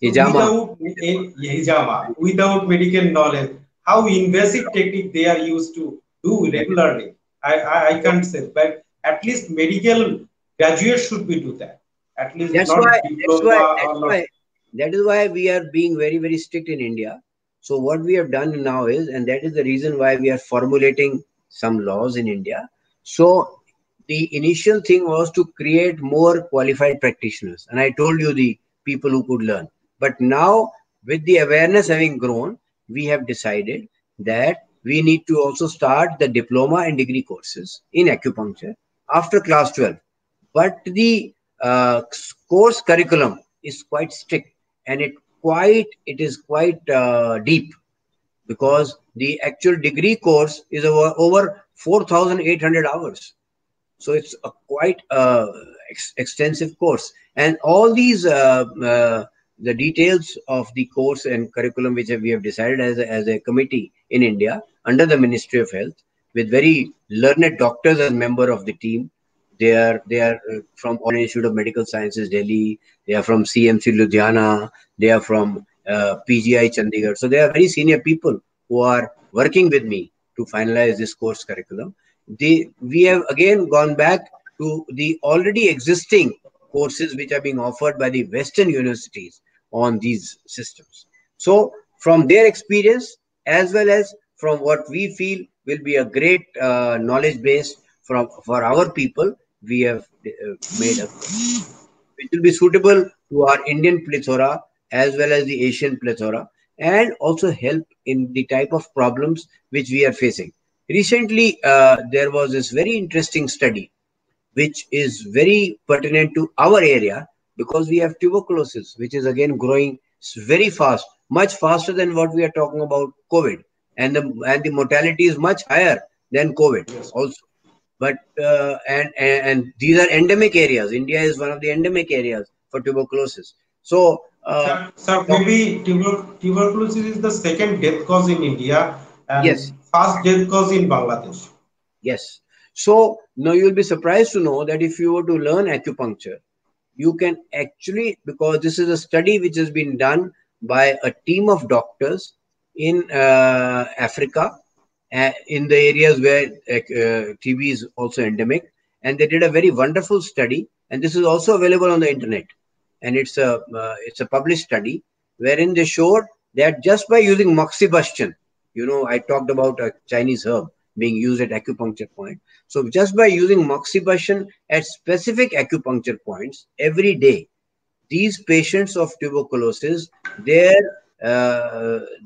So hijama. without hijama, without medical knowledge, how invasive technique they are used to do regularly, I can't say, but at least medical graduate should be do that. At least That's not why, that's why, diploma that's or not. why, that is why we are being very, very strict in India. So what we have done now is, and that is the reason why we are formulating some laws in India. So the initial thing was to create more qualified practitioners. And I told you the people who could learn. But now with the awareness having grown, we have decided that we need to also start the diploma and degree courses in acupuncture after class 12. But the course curriculum is quite strict and it is quite deep, because the actual degree course is over 4,800 hours. So it's a quite extensive course, and all these the details of the course and curriculum which we have decided as a committee in India under the Ministry of Health, with very learned doctors as member of the team. They are from All Institute of Medical Sciences, Delhi. They are from CMC Ludhiana. They are from PGI Chandigarh. So they are very senior people who are working with me to finalize this course curriculum. We have again gone back to the already existing courses which are being offered by the Western universities on these systems. So from their experience, as well as from what we feel will be a great knowledge base for our people, we have made a which will be suitable to our Indian plethora as well as the Asian plethora, and also help in the type of problems which we are facing. Recently, there was this very interesting study which is very pertinent to our area, because we have tuberculosis, which is again growing very fast, much faster than what we are talking about COVID, and the mortality is much higher than COVID Yes. also. But and these are endemic areas. India is one of the endemic areas for tuberculosis. So Sir, maybe tuberculosis is the second death cause in India and yes, first death cause in Bangladesh. yes. So now you'll be surprised to know that if you were to learn acupuncture, you can actually, because this is a study which has been done by a team of doctors in Africa, in the areas where TB is also endemic, and they did a very wonderful study, and this is also available on the internet, and it's a published study wherein they showed that just by using moxibustion, I talked about a Chinese herb being used at acupuncture point. So just by using moxibustion at specific acupuncture points every day, these patients of tuberculosis, their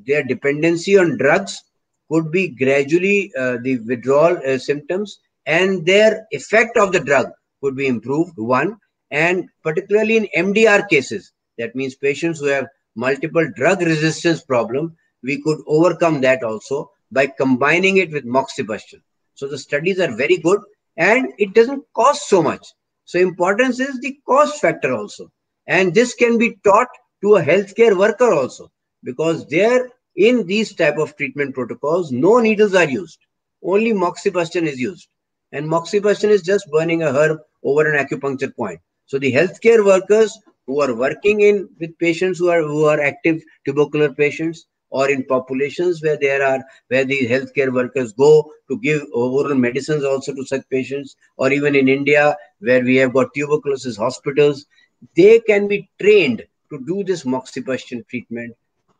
dependency on drugs could be gradually, the withdrawal symptoms and their effect of the drug could be improved, one. And particularly in MDR cases, that means patients who have multiple drug resistance problem, we could overcome that also by combining it with moxibustion. So the studies are very good, and it doesn't cost so much. So importance is the cost factor also, and this can be taught to a healthcare worker also, because there in these type of treatment protocols, no needles are used, only moxibustion is used, and moxibustion is just burning a herb over an acupuncture point. So the healthcare workers who are working in with patients who are active tubercular patients, or in populations where where the healthcare workers go to give oral medicines also to such patients, or even in India where we have got tuberculosis hospitals, they can be trained to do this moxibustion treatment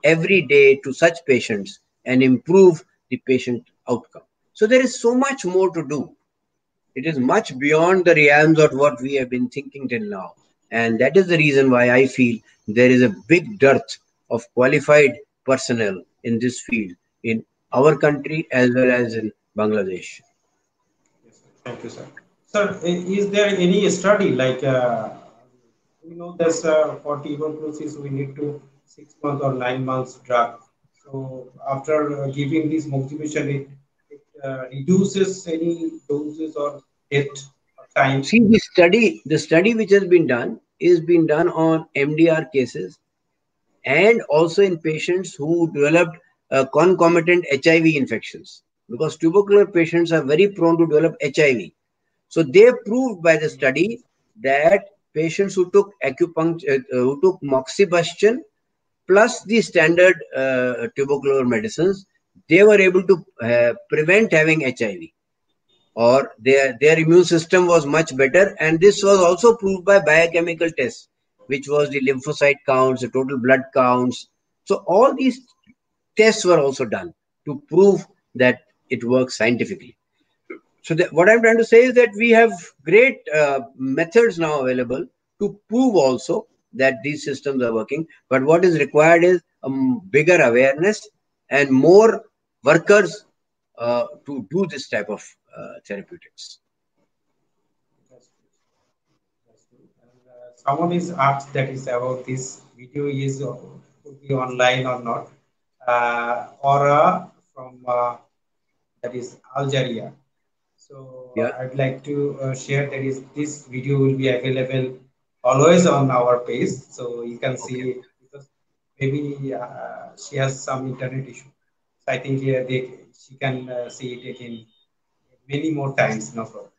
every day to such patients and improve the patient outcome. So there is so much more to do. It is much beyond the realms of what we have been thinking till now. And that is the reason why I feel there is a big dearth of qualified personnel in this field in our country as well as in Bangladesh. Yes, sir. Thank you, sir. Sir, is there any study like we know that for tuberculosis we need to 6 months or 9 months drug. So after giving this motivation, it reduces any doses or date or time. See, the study which has been done is being done on MDR cases, and also in patients who developed concomitant HIV infections, because tubercular patients are very prone to develop HIV. So they proved by the study that patients who took acupuncture, who took moxibustion plus the standard tubercular medicines, they were able to prevent having HIV, or their immune system was much better. And this was also proved by biochemical tests, which was the lymphocyte counts, the total blood counts. So all these tests were also done to prove that it works scientifically. So what I'm trying to say is that we have great methods now available to prove also that these systems are working. But what is required is a bigger awareness and more workers to do this type of therapeutics. That's good. That's good. And someone is asked that is about this video is could be online or not, or from that is Algeria. So Yeah. I'd like to share that is this video will be available always on our page, so you can see Okay. it because maybe she has some internet issue. So I think she can see it again many more times, no problem.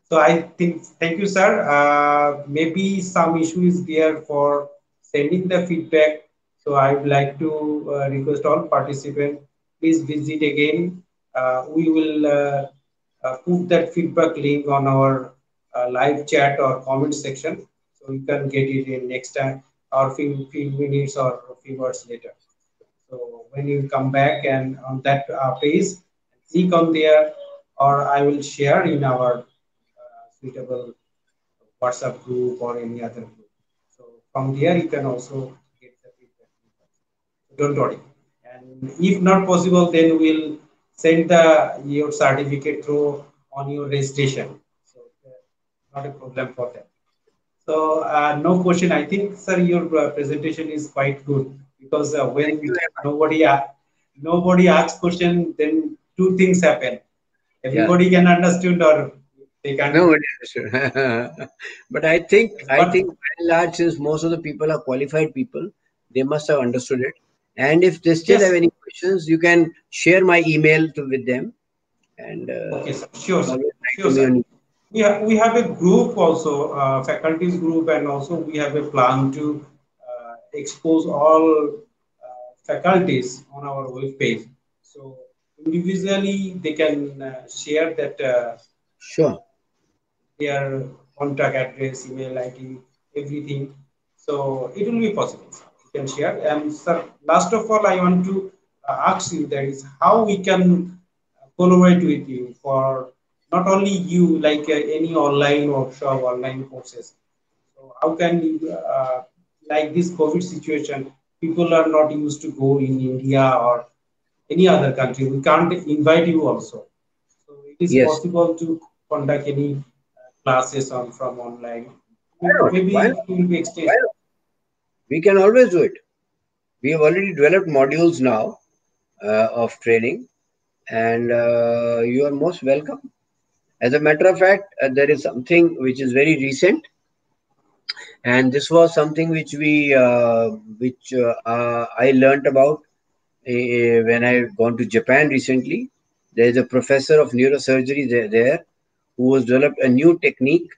So I think, thank you, sir. Maybe some issue is there for sending the feedback. So I would like to request all participants, please visit again. We will put that feedback link on our live chat or comment section. So you can get it in next time or few minutes or a few words later. So when you come back and on that page, click on there, or I will share in our suitable WhatsApp group or any other group. So from there you can also get the feedback. So don't worry. And if not possible, then we'll send the your certificate through on your registration. So not a problem for that. So no question. I think, sir, your presentation is quite good because Thank you when very much. nobody asks question, then two things happen. Yeah. Everybody can understand or they can't. No, sure. But I think But by and large, since most of the people are qualified people, they must have understood it. And if they still have yes, any questions, you can share my email with them, and okay, sir. Sure, sir. always write to Sure, me sir. on. We have a group also, faculties group, and also we have a plan to expose all faculties on our web page. So individually they can share that Sure. their contact address, email ID, everything. So it will be possible. You can share. And sir, last of all, I want to ask you that is how we can collaborate with you for not only you like any online workshop, online courses. So how can you like this COVID situation? People are not used to go in India or any other country. We can't invite you also. So it is Yes. possible to conduct any classes on from online? Why not? Why Maybe not? it will be Why extended. not? We can always do it. We have already developed modules now of training, and you are most welcome. As a matter of fact, there is something which is very recent, and this was something which I learnt about when I gone to Japan recently. There is a professor of neurosurgery there who has developed a new technique.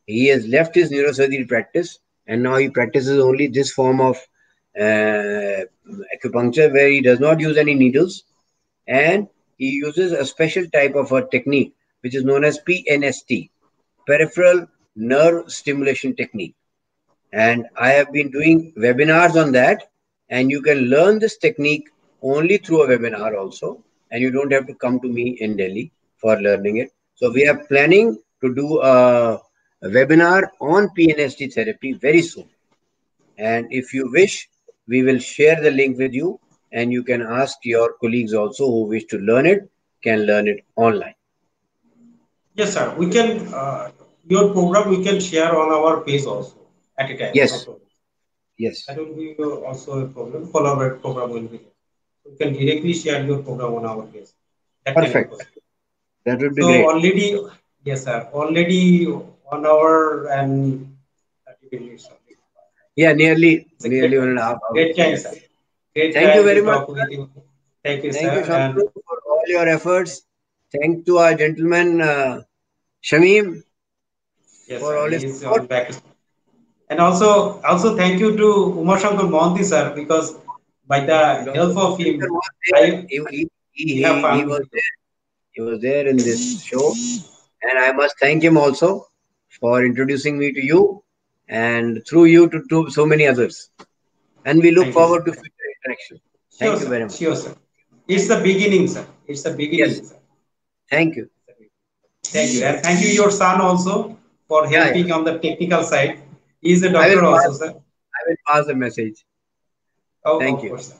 He has left his neurosurgery practice and now he practices only this form of acupuncture where he does not use any needles and he uses a special type of a technique which is known as PNST, peripheral nerve stimulation technique. And I have been doing webinars on that, and you can learn this technique only through a webinar also, and you don't have to come to me in Delhi for learning it. So we are planning to do a webinar on PNST therapy very soon. And if you wish, we will share the link with you, and you can ask your colleagues also who wish to learn it, can learn it online. Yes, sir. We can your program we can share on our page also at a time. No Yes, problem. yes, That will be also a problem. Collaborate program will be there. So you can directly share your program on our page. That can be perfect. possible. That would be So great. already, yes, sir. Already 1 hour and 30 minutes. Yeah, nearly It's a nearly great, 1.5 hours. great time, Yes. sir. Great Thank you time very to much. talk with you. Thank you, Thank you, sir. Shantanu, And for all your efforts. Thank to our gentleman, Shamim, yes, for sir. all his He is support. on back. And also thank you to Umar Shankar Mohanty, sir, because by the Dr. help of Raman him, was there. I we have He found was video. there. He was there in this show. And I must thank him also for introducing me to you and through you to so many others. And we look Thank you, sir. forward to future interaction. Sure, Thank you sir. very much. Sure, sir. It's the beginning, sir. It's the Yes. beginning, sir. Thank you. Thank you. And thank you, your son also, for Yeah, yeah. helping on the technical side. He is a I will doctor pass, also, sir. I will pass the message. Oh, Thank of you. course, sir.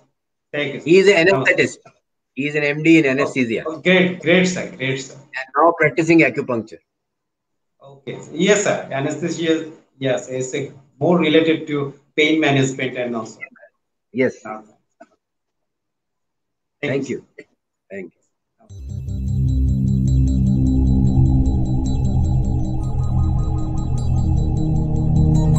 Thank you, sir. He is an Namaste. anesthetist. He is an MD in Oh, anesthesia oh, great, great, sir. Great, sir. and now practicing acupuncture. Okay. Yes, sir. Anesthesia, yes, is a more related to pain management and also. Yes. Thank you, Thank sir. you. Thank you.